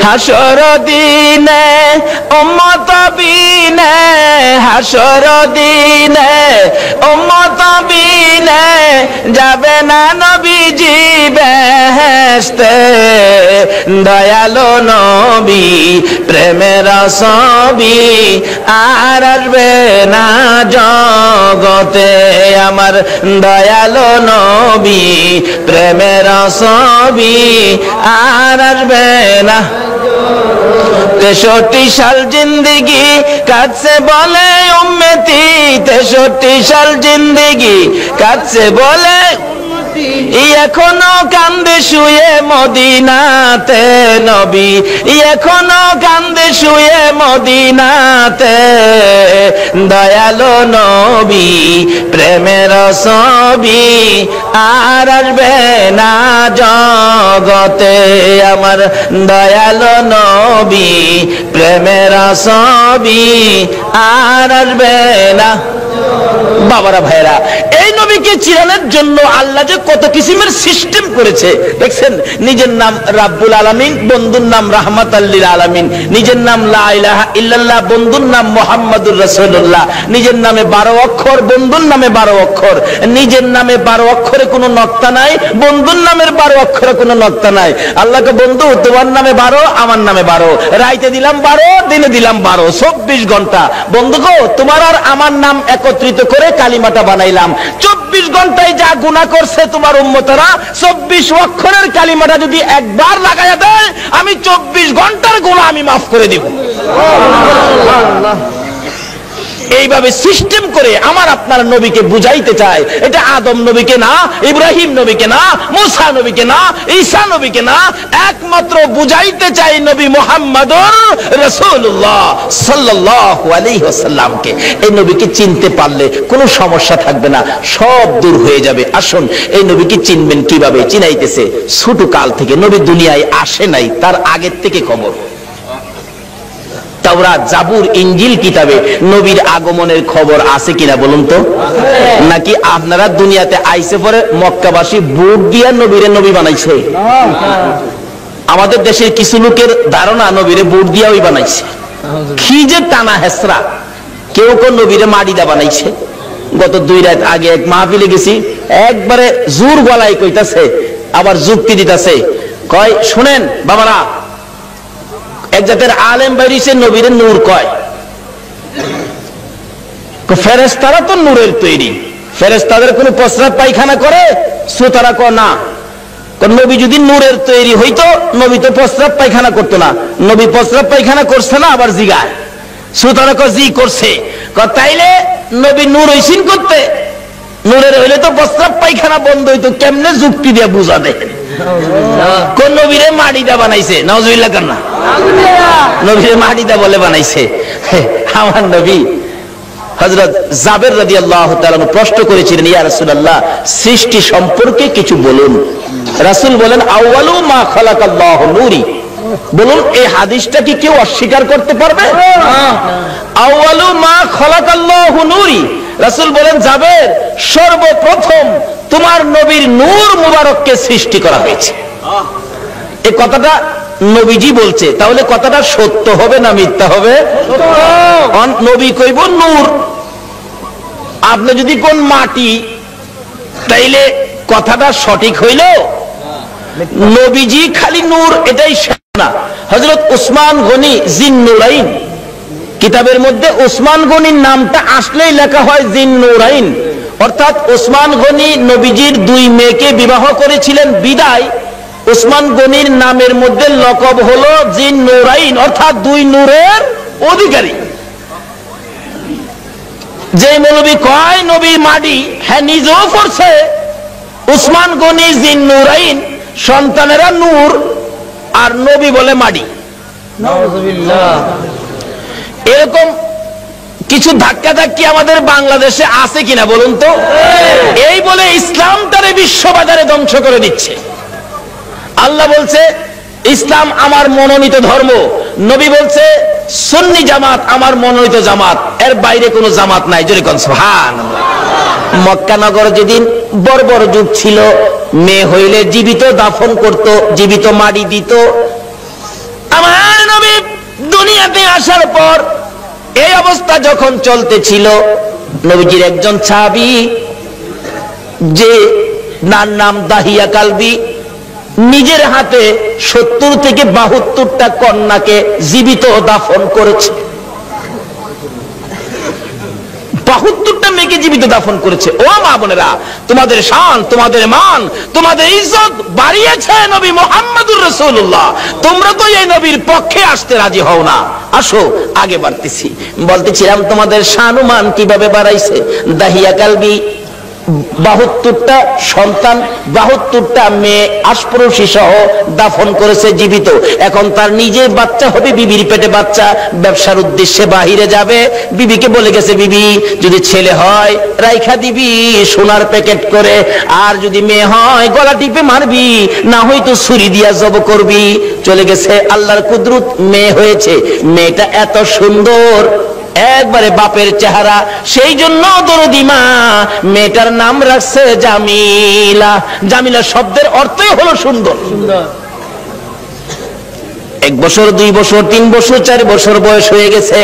হাসর দিনে উম্মত বিনে, হাসর দিনে উম্মত বিনে যাবে না নবীজি বেহেশতে। দয়ালো নবী, প্রেমের ছবি আর আসবে না জগতে। আমার দয়ালো নবী, প্রেমের ছবি আর আসবে না। 63 সাল জিন্দেগি কাটছে বলে উম্মতি, 63 সাল জিন্দেগি কাটছে বলে, এখনো কান্দে শুয়ে মদিনাতে নবী, এখনো কান্দে শুয়ে মদিনাতে। দয়ালো নবী, প্রেমের ছবি আর আসবে না জগতে। আমার দয়ালো নবী, প্রেমের ছবি আর আসবে না। বাবারা ভাইরা, এই নবীকে চিনানোর জন্য আল্লাহ যে কত কিসিমের সিস্টেম করেছে দেখছেন। নিজের নাম রাব্বুল আলামিন, বন্ধুর নাম রাহমাতাল লিল আলামিন। নিজের নাম লা ইলাহা ইল্লাল্লাহ, বন্ধুর নাম মুহাম্মাদুর রাসূলুল্লাহ। নিজের নামে 12 অক্ষর, বন্ধুর নামে 12 অক্ষর। নিজের নামে 12 অক্ষরে কোনো নক্তা নাই, বন্ধুর নামের 12 অক্ষরে কোনো নক্তা নাই। আল্লাহকে, বন্ধু তোমার নামে 12, আমার নামে 12, রাইতে দিলাম 12, দিনে দিলাম 12, 24 ঘন্টা। বন্ধু গো, তোমার আর আমার নাম একত্রিত করে কালিমাটা বানাইলাম। 24 ঘন্টায় যা গুনাহ করছে তোমার উম্মতেরা, 24 অক্ষরের কালিমাটা যদি একবার লাগায়া দেয়, আমি 24 ঘন্টার গুনাহ আমি মাফ করে দিব। এইভাবে সিস্টেম করে আমার আপনার নবীকে বুঝাইতে চায়। এটা আদম নবীকে না, ইব্রাহিম নবীকে না, মুসা নবীকে না, ঈসা নবীকে না, একমাত্র বুঝাইতে চাই নবী মুহাম্মদুর রাসূলুল্লাহ সাল্লাল্লাহু আলাইহি ওয়াসাল্লামকে। এই নবীকে চিনতে পারলে কোনো সমস্যা থাকবে না, সব দূর হয়ে যাবে। আসুন, এই নবীকে চিনবেন কিভাবে? চিনাইতেছে ছোট কাল থেকে, নবী দুনিয়ায় আসে নাই, তার আগের থেকে খবর। তাওরাত, জাবুর, ইনজিল কিতাবে নবীর আগমনের খবর আছে কিনা বলুন তো? নাকি আপনারা দুনিয়াতে আইসে পরে মক্কাবাসী বুট দিয়া নবীরে নবী বানাইছে? আমাদের দেশের কিছু লোকের ধারণা নবীরে বুট দিয়াই বানাইছে। কি যে টানা হেসরা! কেউ কেউ নবীরে মাটি দা বানাইছে। গত 2 রাত আগে এক মাহফিলে গেছি, একবারে জোর গলায় কইতাছে, আবার যুক্তি দিতাছে। কয়, শুনেন বাবারা, এক জাতের আলেম বাইরিছে নবীরে নূর কয়। ফেরেশতারা তো নূরের তৈরি, ফেরেশতাদের কোনো প্রস্রাব পায়খানা করে? শ্রোতারা কয় না। নবী যদি নূরের তৈরি হইতো, নবী তো প্রস্রাব পায়খানা করতো না। নবী প্রস্রাব পায়খানা করছে না? আবার জিগায়। শ্রোতারা কয় জি করছে। তাইলে নবী নূর হইছেন করতে? নূরের হইলে তো প্রস্রাব পায়খানা বন্ধ হইতো। কেমনে যুক্তি দিয়ে বুঝা দেয়? কোন নবীরে মাটিটা বানাইছে? নাউজুবিল্লাহ কান্না। নবীরে মাটিটা বলে বানাইছে। আমার নবী হযরত জাবের রাদিয়াল্লাহু তাআলা প্রশ্ন করেছিলেন, ইয়া রাসূলুল্লাহ, সৃষ্টি সম্পর্কে কিছু বলুন। রাসূল বলেন, আউয়ালু মা খালাকাল্লাহু নূরি। বলুন, এই হাদিসটা কি কেউ অস্বীকার করতে পারবে? আউয়ালু মা খালাকাল্লাহু নূরি। রাসূল বলেন, জাবের, সর্বপ্রথম তোমার নবীর নূর মুবারককে সৃষ্টি করা হয়েছে। এই কথাটা নবীজি বলছে, তাহলে কথাটা সত্য হবে না মিথ্যা হবে? নবী কইব নূর, আপনি যদি কোন মাটি, তাইলে কথাটা সঠিক হইল? নবীজি খালি নূর এটাই না। হযরত উসমান গনি জিন্নুরাইন কিতাবের মধ্যে উসমান গনির নামটা আসলেই লেখা হয় জিন্নুরাইন, অর্থাৎ উসমান গনি নবীজির দুই মেয়েকে বিবাহ করেছিলেন বিদায় উসমান গনির নামের মধ্যে লকব হলো জিন্নুরাইন, অর্থাৎ দুই নূরের অধিকারী। যে মৌলবী কয় নবী মাটি, হ্যাঁ নিজেও পড়ছে উসমান গনি জিন্নুরাইন, সন্তানেরা নূর, আর নবী বলে মাটি। এরকম কিছু ধাক্কা ধাক্কি আমাদের বাংলাদেশে আছে কিনা বলুন তো? এই বলে ইসলামটারে বিশ্ববাজারে ধ্বংস করে দিচ্ছে। আল্লাহ বলছে ইসলাম আমার মনোনীত ধর্ম, নবী বলছে সুন্নি জামাত আমার মনোনীত জামাত, এর বাইরে কোনো জামাত নাই। জোরে কোন সুবহানাল্লাহ। মক্কা নগর যেদিন বর্বর যুগ ছিল, মেয়ে হইলে জীবিত দাফন করত, জীবিত মাটি দিত। আমার নবী দুনিয়াতে আসার পর এই অবস্থা যখন চলতেছিল, নবীজির একজন সাহাবী যে নাম দাহিয়া কালবি, নিজের হাতে 70 থেকে 72টা কন্যাকে জীবিত দাফন করেছে। 72টা মেয়েকে জীবিত দাফন করেছে। ও মা বোনেরা, তোমাদের শান, তোমাদের মান, তোমাদের ইজ্জত বাড়িয়েছে নবী মুহাম্মদুর রাসূলুল্লাহ। তোমরা তো এই নবীর পক্ষে আসতে রাজি হও না। আসো আগে বাড়তেছি। বলতেছিলাম তোমাদের শান ও মান কিভাবে বাড়াইছে। দাহিয়া কালবি 72টা সন্তান, 72টা মেয়ে আশপরশী সহ দাফন করেছে জীবিত। এখন তার নিজের বাচ্চা হবে, বিবির পেটে বাচ্চা, ব্যবসার উদ্দেশ্যে বাহিরে যাবে। বিবিকে বলে গেছে, বিবি যদি ছেলে হয় রাইখা দিবি সোনার প্যাকেট করে, আর যদি মেয়ে হয় গলা টিপে মারবি, না হয়তো ছুরি দিয়া জব করবি। চলে গেছে, আল্লাহর কুদরত মেয়ে হয়েছে। মেয়েটা এত সুন্দর, একবারে বাপের চেহারা, সেই জন্য দরদি মা মেয়েটার নাম রাখছে জামিলা। জামিলা শব্দের অর্থই হলো সুন্দর। 1 বছর 2 বছর 3 বছর 4 বছর বয়স হয়ে গেছে।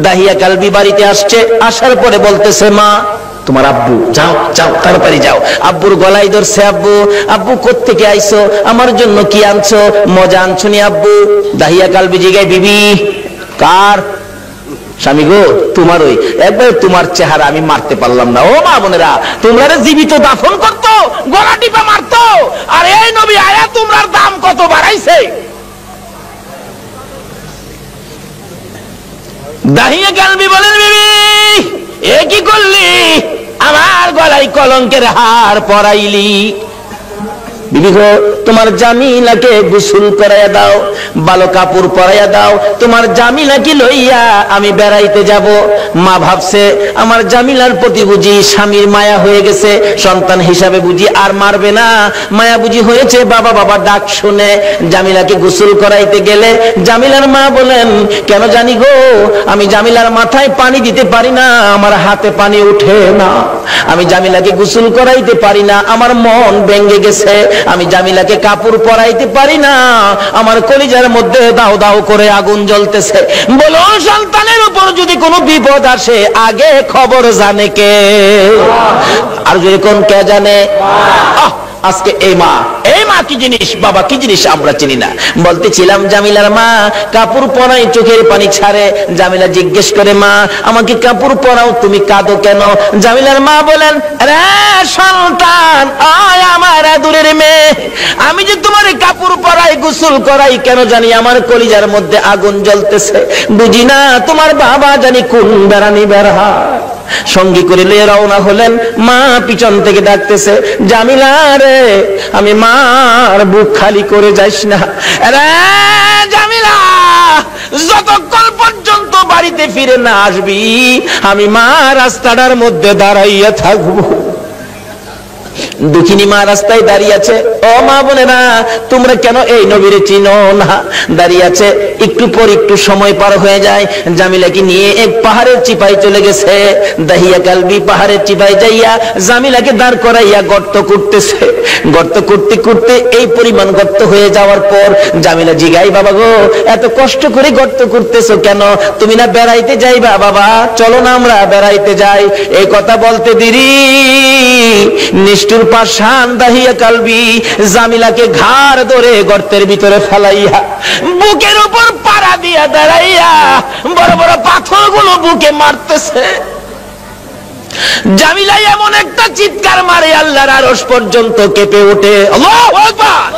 দাহিয়া কালবি বাড়িতে আসছে, আসার পরে বলতেছে, মা তোমার আব্বু, যাও যাও তাড়াতাড়ি যাও। আব্বুর গলায় ধরছে, আব্বু আব্বু কোত্থেকে আইছো, আমার জন্য কি আনছো, মজা আনছো নি আব্বু? দাহিয়া কালবি জিগায়, বিবি কার? স্বামী গো তোমার। ওই একবার তোমার চেহারা আমি মারতে পারলাম না। ও মা বোনেরা, তোমরা জীবিত দাফন করতো, গলা টিপা মারতো, আর এই নবী আয়া তোমরার দাম কত বাড়াইছে। দাহিয়া কালবি বলেন, বিবি এ কি করলি, আমার গলায় কলঙ্কের হার পরাইলি। বিবি গো তোমার জামিলাকে গোসল করাইয়া দাও, ভালো কাপড় পরাইয়া দাও, তোমার জামিলাকে লইয়া আমি বেড়াইতে যাব। মা ভাবছে আমার জামিলার প্রতি বুঝি স্বামীর মায়া হয়ে গেছে, সন্তান হিসাবে বুঝি আর মারবে না, মায়া বুঝি হয়েছে, বাবা বাবা ডাক শুনে জামিলাকে গোসল করাইতে গেলে জামিলার মা বলেন, কেন জানি গো আমি জামিলার মাথায় পানি দিতে পারি না, আমার হাতে পানি উঠে না, আমি জামিলাকে গোসল করাইতে পারি না, আমার মন ভেঙে গেছে, আমি জামিলাকে কাপড় পরাইতে পারি না, আমার কলিজার মধ্যে দাও দাও করে আগুন জ্বলতেছে। বলো সন্তানের উপর যদি কোনো বিপদ আসে আগে খবর জানে কে? আর যদি কোন কে জানে? আজকে এই মা কি জিনিস, বাবা কি জিনিস আমরা চিনি না। বলতেছিলাম জামিলার মা কাপড় পরাই, চোখের পানি ছাড়ে। জামিলা জিজ্ঞেস করে, মা আমাকে কাপড় পরাও, তুমি কাঁদো কেন? জামিলার মা বলেন, রে সন্তান, আয় আমার দূরের মেয়ে, আমি যে তোমার কাপড় পরাই গোসল করাই, কেন জানি আমার কলিজার মধ্যে আগুন জ্বলতেছে, বুঝি না তোমার বাবা জানি কোন বেড়ানি বেড়া। সঙ্গী করে নিয়ে রওনা হলেন। মা পিছন থেকে ডাকতেছে, জামিলা রে, আমি মার বুক খালি করে যাইস না রে জামিলা, যতক্ষণ পর্যন্ত বাড়িতে ফিরে না আসবি আমি মা রাস্তাটার মধ্যে দাঁড়াইয়া থাকবো। দুঃখিনী মা রাস্তায় দাঁড়িয়ে আছে। ও মা বোনেরা, তোমরা কেন এই নবীরে চিনো না? দাঁড়িয়ে আছে। একটু পর একটু সময় পার হয়ে যায়, জামিলাকে নিয়ে এক পাহাড়ের চিপায় চলে গেছে। দাহিয়া কালবি পাহাড়ের চিপায় যাইয়া জামিলাকে দাঁড় করাইয়া গর্ত করতেছে। গর্ত করতে করতে এই পরিমাণ গর্ত হয়ে যাওয়ার পর জামিলা জিগাই, বাবা গো, এত কষ্ট করে গর্ত করতেছো কেন? তুমি না বেড়াইতে যাইবা? বাবা চলো না আমরা বেড়াইতে যাই। এই কথা বলতে দেরি, নিষ্ঠুর পাষাণ দাহিয়া কালবি জামিলাকে ঘাড় ধরে গর্তের ভিতরে ফেলাইয়া বুকের উপর পাড়া দিয়া দাঁড়াইয়া বড় বড় পাথরগুলো বুকে মারতেছে। জামিলা এমন একটা চিৎকার মারে, আল্লাহর আরশ পর্যন্ত কেঁপে ওঠে। আল্লাহু আকবার।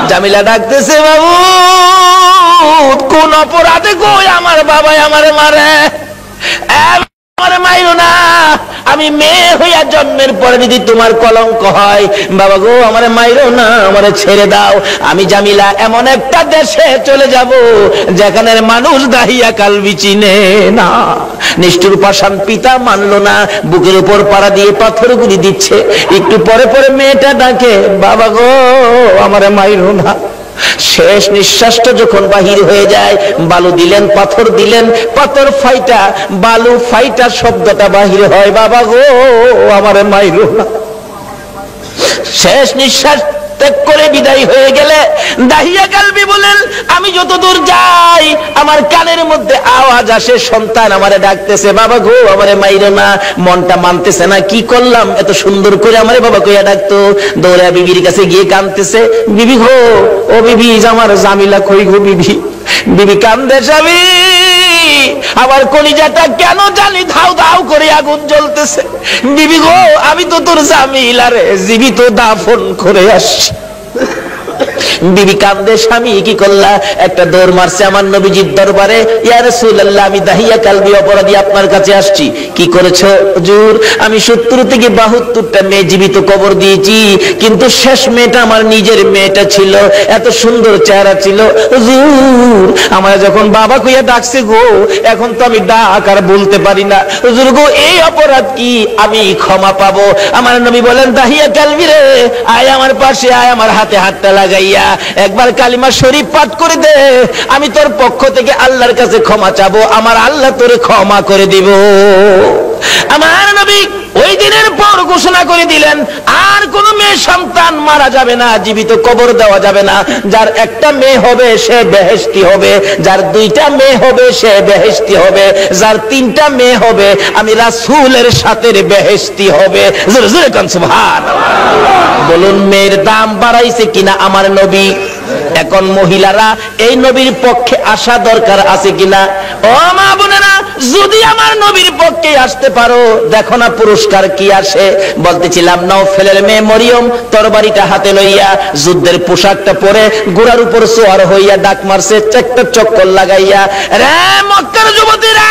জামিলা ডাকতেছে, বাবু কোন অপরাধে গো আমার বাবা আমারে মারে? আমারে মাইরো না, আমি মেয়ে হইয়া জন্মের পরে যদি তোমার কলঙ্ক হয়, বাবা গো আমারে মাইরো না, আমারে ছেড়ে দাও। আমি জামিলা এমন একটা দেশে চলে যাব যেখানের মানুষ দাহিয়া কালবি চিনে না। নিষ্ঠুর পাষাণ পিতা মানলো না, বুকের উপর পাড়া দিয়ে পাথরগুলি দিচ্ছে। একটু পরে পরে মেয়েটা ডাকে, বাবা গো আমারে মাইরো না। শেষ নিঃশ্বাসটা যখন বাহির হয়ে যায়, বালু দিলেন, পাথর দিলেন, পাথর ফাইটা বালু ফাইটা শব্দটা বাহির হয়, বাবা গো আমারে মাইরো না। শেষ নিঃশ্বাস ত্যাগ করে বিদায় হয়ে গেলে দাহিয়া কালবি বলেন, আমি যতদূর যাই আমার কানের মধ্যে আওয়াজ আসে, সন্তান আমারে ডাকতেছে, বাবা গো আমারে মাইরো না। মনটা মানতেছে না, কি করলাম, এত সুন্দর করে আমারে বাবা কইয়া ডাকতো। দৌড়া বিবির কাছে গিয়ে কাঁদতেছে, বিবি গো, ও বিবি আমার জামিলা কই গো বিবি? বিবি কান্দে, স্বামী আমার কলিজাটা কেন জানি ধাউ ধাউ করে আগুন জ্বলতেছে। বিবি গো, আমি তো তোর জামিলারে জীবিত দাফন করে আসছি। বিবি কান্দে, স্বামী কি করলা? একটা দৌড় মারছে আমার নবীজির দরবারে, ইয়া রাসূলুল্লাহ আমি দাহিয়া কালবি অপরাধী আপনার কাছে আসছি। কি করেছো হুজুর? আমি 70 থেকে 72টা মেয়ে জীবিত কবর দিয়েছি, কিন্তু শেষ মেয়েটা আমার নিজের মেয়েটা ছিল, এত সুন্দর চেহারা ছিল। হুজুর আমার যখন বাবা কইয়া ডাকছে গো, এখন তো আমি ডাক আর বলতে পারি না। হুজুর গো, এই অপরাধ কি আমি ক্ষমা পাবো? আমার নবী বলেন, দাহিয়া কালবি রে, আয় আমার পাশে আয়, আমার হাতে হাতটা লাগাইয়া একবার কালিমা শরীফ পাঠ করে দে, আমি তোর পক্ষ থেকে আল্লাহর কাছে ক্ষমা চাবো, আমার আল্লাহ তোরে ক্ষমা করে দিব। আমার নবী ওই দিনের পর ঘোষণা করে দিলেন, আর কোন মেয়ে সন্তান মারা যাবে না, জীবিত কবর দেওয়া যাবে না। যার একটা মেয়ে হবে সে বেহেশতি হবে, যার 2টা মেয়ে হবে সে বেহেশতি হবে, যার 3টা মেয়ে হবে আমি রাসূলের সাথে বেহেশতি হবে। জোরে জোরে কোন সুবহানাল্লাহ। বলুন মেয়ের দাম বাড়াইছে কিনা আমার নবী? এখন মহিলারা এই নবীর পক্ষে আসা দরকার আছে কিনা? ও মা বোনেরা, যদি আমার নবীর পক্ষে আসতে পারো, দেখো না পুরস্কার কি আসে। বলতেছিলাম, নওফেলের মেয়ে মরিয়ম তরবারিটা হাতে লইয়া যুদ্ধের পোশাকটা পরে ঘোড়ার উপর সোয়ার হইয়া ডাক মারছে, একটা চক্কর লাগাইয়া, রে মক্কার যুবতীরা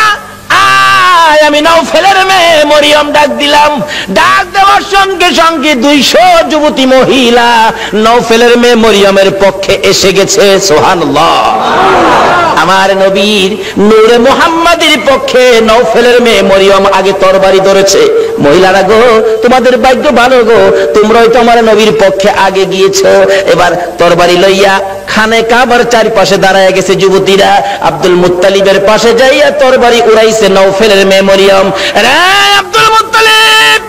আমি নওফেলের মেয়ে মরিয়ম ডাক দিলাম। ডাক দেওয়ার সঙ্গে সঙ্গে 200 যুবতী মহিলা নওফেলের মেয়ে মরিয়মের পক্ষে এসে গেছে। সুবহানাল্লাহ। আমার নবীর নূরে মুহাম্মাদের পক্ষে নওফেলের মেয়ে মরিয়ম আগে তরবারি ধরেছে। মহিলারা গো, তোমাদের ভাগ্য ভালো গো, তোমরাই তো আমার নবীর পক্ষে আগে গিয়েছো। এবার তরবারি লইয়া খানে কাবার চারপাশে দাঁড়ায় গেছে যুবতীরা। আব্দুল মুত্তালিবের পাশে যাইয়া তরবারি উড়াইছে নওফেলের মেয়ে মরিয়ম। রে আব্দুল মুত্তালিব,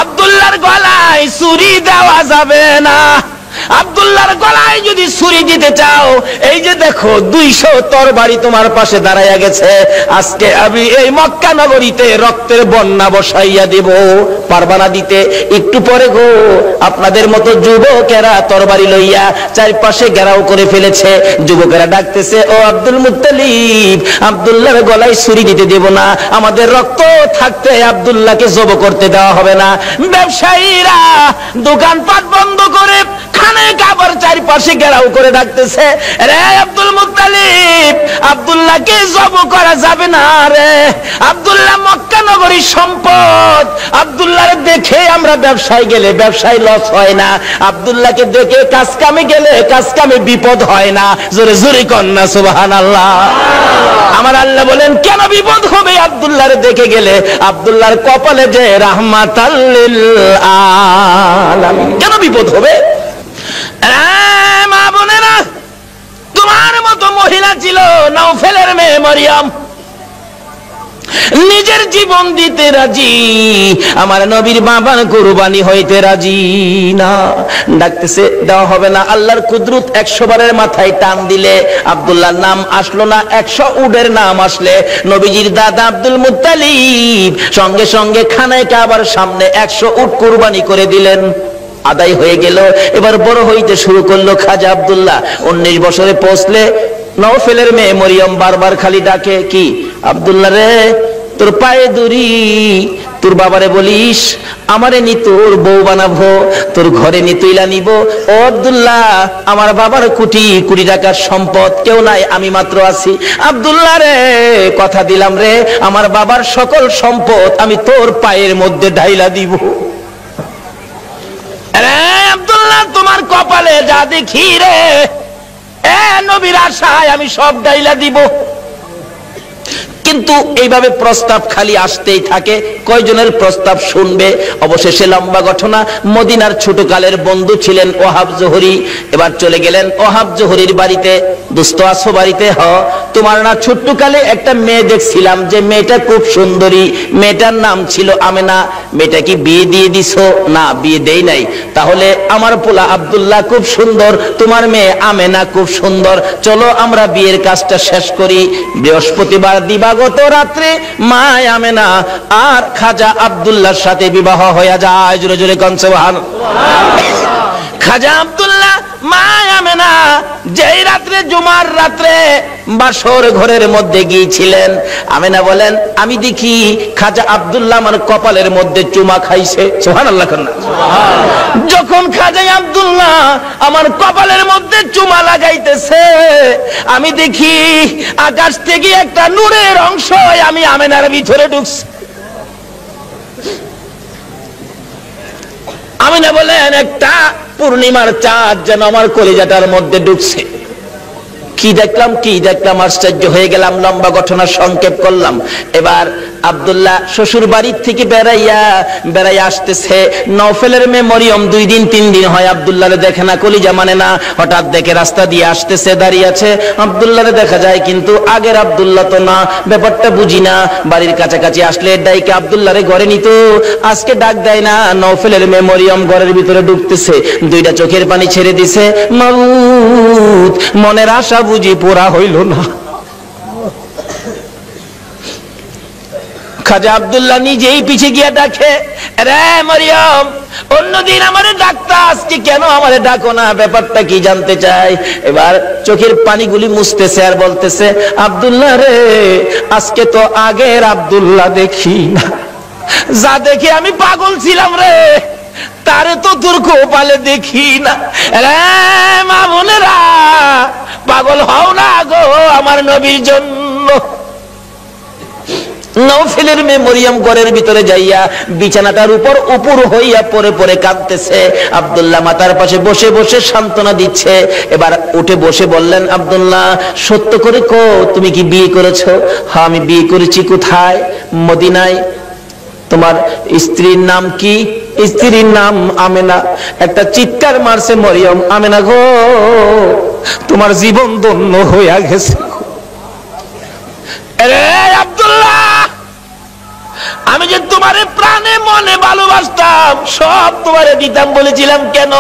আব্দুল্লাহর গলায় ছুরি দেওয়া যাবে না। আব্দুল্লাহর গলায় যদি ছুরি দিতে চাও, এই যে দেখো 200 তরবারি তোমার পাশে দাঁড়াইয়া গেছে, আজকে আমি এই মক্কা নগরীতে রক্তের বন্যা বসাইয়া দেব। পারবা না দিতে? একটু পরে গো আপনাদের মতো যুবকেরা তরবারি লইয়া চারপাশে ঘেরাও করে ফেলেছে। যুবকেরা ডাকতেছে, ও আব্দুল মুত্তালিব, আব্দুল্লাহর গলায় ছুরি দিতে দেব না, আমাদের রক্ত থাকতে আব্দুল্লাহকে জব করতে দেওয়া হবে না। ব্যবসায়ীরা দোকানপাট বন্ধ করে খানে কাবার চারপাশে ঘেরাও করে ডাকতেছে, রে আব্দুল মুত্তালিব, আব্দুল্লাহকে জব করা যাবে না রে, আব্দুল্লাহ মক্কা নগরীর সম্পদ, আব্দুল্লাহর দেখে আমরা ব্যবসায় গেলে ব্যবসায় লস হয় না, আব্দুল্লাহকে দেখে কাজ কামে গেলে কাজ কামে বিপদ হয় না। জোরে জোরে কন্যা সুবহানাল্লাহ। আমার আল্লাহ বলেন, কেন বিপদ হবে আব্দুল্লাহর দেখে গেলে আব্দুল্লাহর কপালে যে রাহমাতাল লিল আলামিন। কেন বিপদ হবে? মা বোনেরা, তোমার মতো মহিলা ছিল নওফেলের মেয়ে মরিয়ম, নিজের জীবন দিতে রাজি, আমার নবীর বাবার কুরবানি হইতে রাজি না। ডাকতেছে, দেওয়া হবে না। আল্লাহর কুদরত 100 বারের মাথায় টান দিলে আব্দুল্লাহর নাম আসলো না, 100 উটের নাম আসলে নবীজির দাদা আব্দুল মুত্তালিব সঙ্গে সঙ্গে খানায় কাবার সামনে 100 উট কুরবানি করে দিলেন। আদায় হয়ে গেল। এবার বড় হইতে শুরু করলো খাজা আব্দুল্লাহ। 19 বছরে পৌঁছলে নওফেলের মেয়ে মরিয়ম বারবার খালি ডাকে, কি আব্দুল্লাহ রে, তোর পায়ে দড়ি, তোর বাবারে বলিস আমারে নি তোর বউ বানাবো, তোর ঘরে নি তুইলা নিব। ও আব্দুল্লাহ, আমার বাবার কোটি কোটি টাকার সম্পদ, কেউ নাই, আমি মাত্র আছি। আব্দুল্লাহ রে, কথা দিলাম রে, আমার বাবার সকল সম্পদ আমি তোর পায়ের মধ্যে ঢাইলা দিব। আব্দুল্লাহ, তোমার কপালে যা দেখি রে, নবীর আশায় আমি সব ডাইলা দিব। কিন্তু এইভাবে প্রস্তাব খালি আসতেই থাকে। কয়জনের প্রস্তাব শুনবে? অবশেষে লম্বা ঘটনা। মদিনার ছোটকালের বন্ধু ছিলেন ওহাব জোহরি। এবার চলে গেলেন ওহাব জোহরির বাড়িতে। দোস্ত আছো বাড়িতে? তোমার না ছোট্টকালে একটা মেয়ে দেখছিলাম, যে মেয়েটা খুব সুন্দরী, মেয়েটার নাম ছিল আমেনা। মেয়েটা কি বিয়ে দিয়ে দিছো? না, বিয়ে দেই নাই। তাহলে আমার পোলা আব্দুল্লাহ খুব সুন্দর, তোমার মেয়ে আমেনা খুব সুন্দর, চলো আমরা বিয়ের কাজটা শেষ করি। বৃহস্পতিবার দিবাগত রাত্রে মা আমেনা আর খাজা আব্দুল্লাহর সাথে বিবাহ হয়ে যায়। জোরে জোরে কোন সুবহানাল্লাহ। খাজা আব্দুল্লাহ মা আমেনা যেই রাত্রে, জুমার রাত্রে বাসর ঘরের মধ্যে গিয়েছিলেন, আমেনা বলেন আমি দেখি খাজা আব্দুল্লাহ আমার কপালের মধ্যে চুমা খাইছে। সুবহানাল্লাহ। যখন খাজা আব্দুল্লাহ আমার কপালের মধ্যে চুমা লাগাইতেছে, আমি দেখি আকাশ থেকে একটা নূরের অংশ আমি আমেনার ভিতরে ঢুকছে। আমেনা বলেন একটা পূর্ণিমার চাঁদ যেন আমার কলিজাটার মধ্যে ঢুকছে। কি দেখলাম, আশ্চর্য হয়ে গেলাম। লম্বা ঘটনা সংক্ষেপ করলাম। এবার আব্দুল্লাহ শ্বশুর বাড়ির থেকে বেড়াইয়া আসতেছে। নওফেলের মেয়ে মরিয়ম 2 দিন 3 দিন হয় আব্দুল্লাহরে দেখে না, কলিজা মানে না। হঠাৎ দেখে রাস্তা দিয়ে আসতেছে, দাঁড়িয়ে আছে। আব্দুল্লাহরে দেখা যায়, কিন্তু আগের আব্দুল্লাহ তো না, ব্যাপারটা বুঝি না। বাড়ির কাছাকাছি আসলে ডাইকে আব্দুল্লাহরে ঘরে নিত। আজকে ডাক দেয় না। নওফেলের মেয়ে মরিয়ম ঘরের ভিতরে ঢুকতেছে, 2টা চোখের পানি ছেড়ে দিছে। মাউত, মনের আশা বুঝি পুরা হইল না। খাজা আব্দুল্লাহ নিজেই পিছে গিয়া ডাকে, রে মরিয়ম, অন্যদিন আমারে ডাকতা, আজকে কেন আমারে ডাকো না? ব্যাপারটা কি জানতে চাই। এবার চোখের পানিগুলি মুছতেছে আর বলতেছে, আব্দুল্লাহ রে, আজকে তো আগের আব্দুল্লাহ দেখি না। যা দেখে আমি পাগল ছিলাম রে, তারে তো তোর কপালে দেখি না। রে মা বোনেরা, পাগল হও না গো আমার নবীর জন্য। নওফেলের মেয়ে মরিয়ম ঘরের ভিতরে যাইয়া বিছানাটার উপর উপর হইয়া পরে পরে কাঁদতেছে। আব্দুল্লাহ মাতার পাশে বসে বসে সান্ত্বনা দিচ্ছে। এবার উঠে বসে বললেন, আব্দুল্লাহ, সত্য করে কো, তুমি কি বিয়ে করেছো? হ্যাঁ, আমি বিয়ে করেছি। কোথায়? মদিনায়। তোমার স্ত্রীর নাম কি? স্ত্রীর নাম আমেনা। একটা চিৎকার মারছে মরিয়ম, আমেনা গো, তোমার জীবন ধন্য হইয়া গেছে। আব্দুল্লাহ, আমি যে তোমারে প্রাণে মনে ভালোবাসতাম, সব তোমারে দিতাম বলেছিলাম। কেন?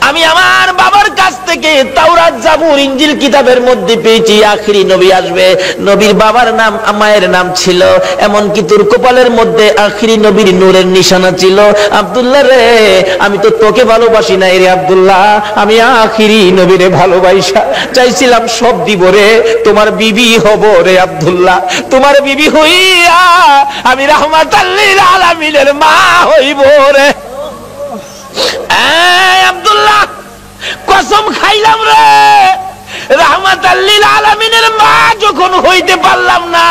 আমি আমার বাবার কাছ থেকে তাওরাত, জাবুর, ইনজিল কিতাবের মধ্যে পেয়েছি আখিরি নবী আসবে। নবীর বাবার নাম, মায়ের নাম ছিল, এমনকি তোর কপালের মধ্যে আখিরি নবীর নূরের নিশানা ছিল। আব্দুল্লাহ রে, আমি তো তোকে ভালোবাসি নাই রে আব্দুল্লাহ, আমি আখিরি নবীরে ভালোবাসা চাইছিলাম। সব দিব রে, তোমার বিবি হব রে আব্দুল্লাহ। তোমার বিবি হইয়া আমি রাহমাতাল লিল আলামিনের মা হইব রে। আব্দুল্লাহ, কসম খাইলাম রে, রাহমাতাল লিল আলামিনের মা যখন হইতে পারলাম না,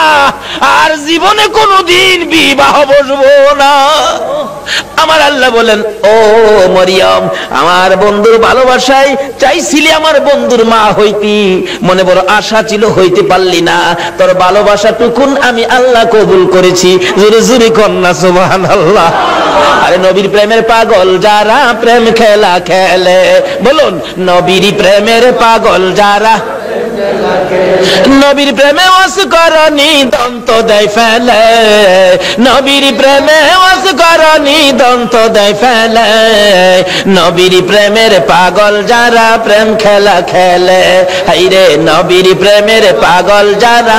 আর জীবনে কোনোদিন বিবাহ বসবো না। আমার আল্লাহ বলেন, ও মরিয়ম, আমার বন্ধুর ভালোবাসায় চাইছিলি আমার বন্ধুর মা হইতি, মনে বড় আশা ছিল, হইতে পারলি না, তোর ভালোবাসাটুকুন আমি আল্লাহ কবুল করেছি। জোরে জোরে কন্যা সুবহানাল্লাহ। আরে নবীর প্রেমের পাগল যারা প্রেম খেলা খেলে, বলুন নবীর প্রেমের পাগল যারা, নবীর প্রেমে ওয়াস করনি দন্ত দেয় ফেলে, নবীর প্রেমে ওয়াস করনি দন্ত দেয় ফেলে, নবীর প্রেমের পাগল যারা প্রেম খেলা খেলে, হাইরে নবীর প্রেমের পাগল যারা।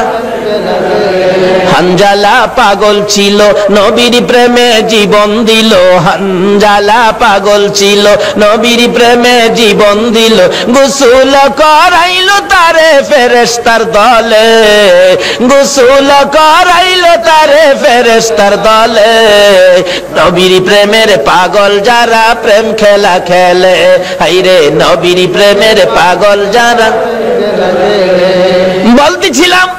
হানজালা পাগল ছিল নবীর প্রেমে জীবন দিল, হানজালা পাগল ছিল নবীর প্রেমে জীবন দিল, গোসল করাইল তারে ফেরেশতার দলে, গোসল করাইল তারে ফেরেশতার দলে, নবীর প্রেমের পাগল যারা প্রেম খেলা খেলে, হাইরে নবীর প্রেমের পাগল যারা। বলতেছিলাম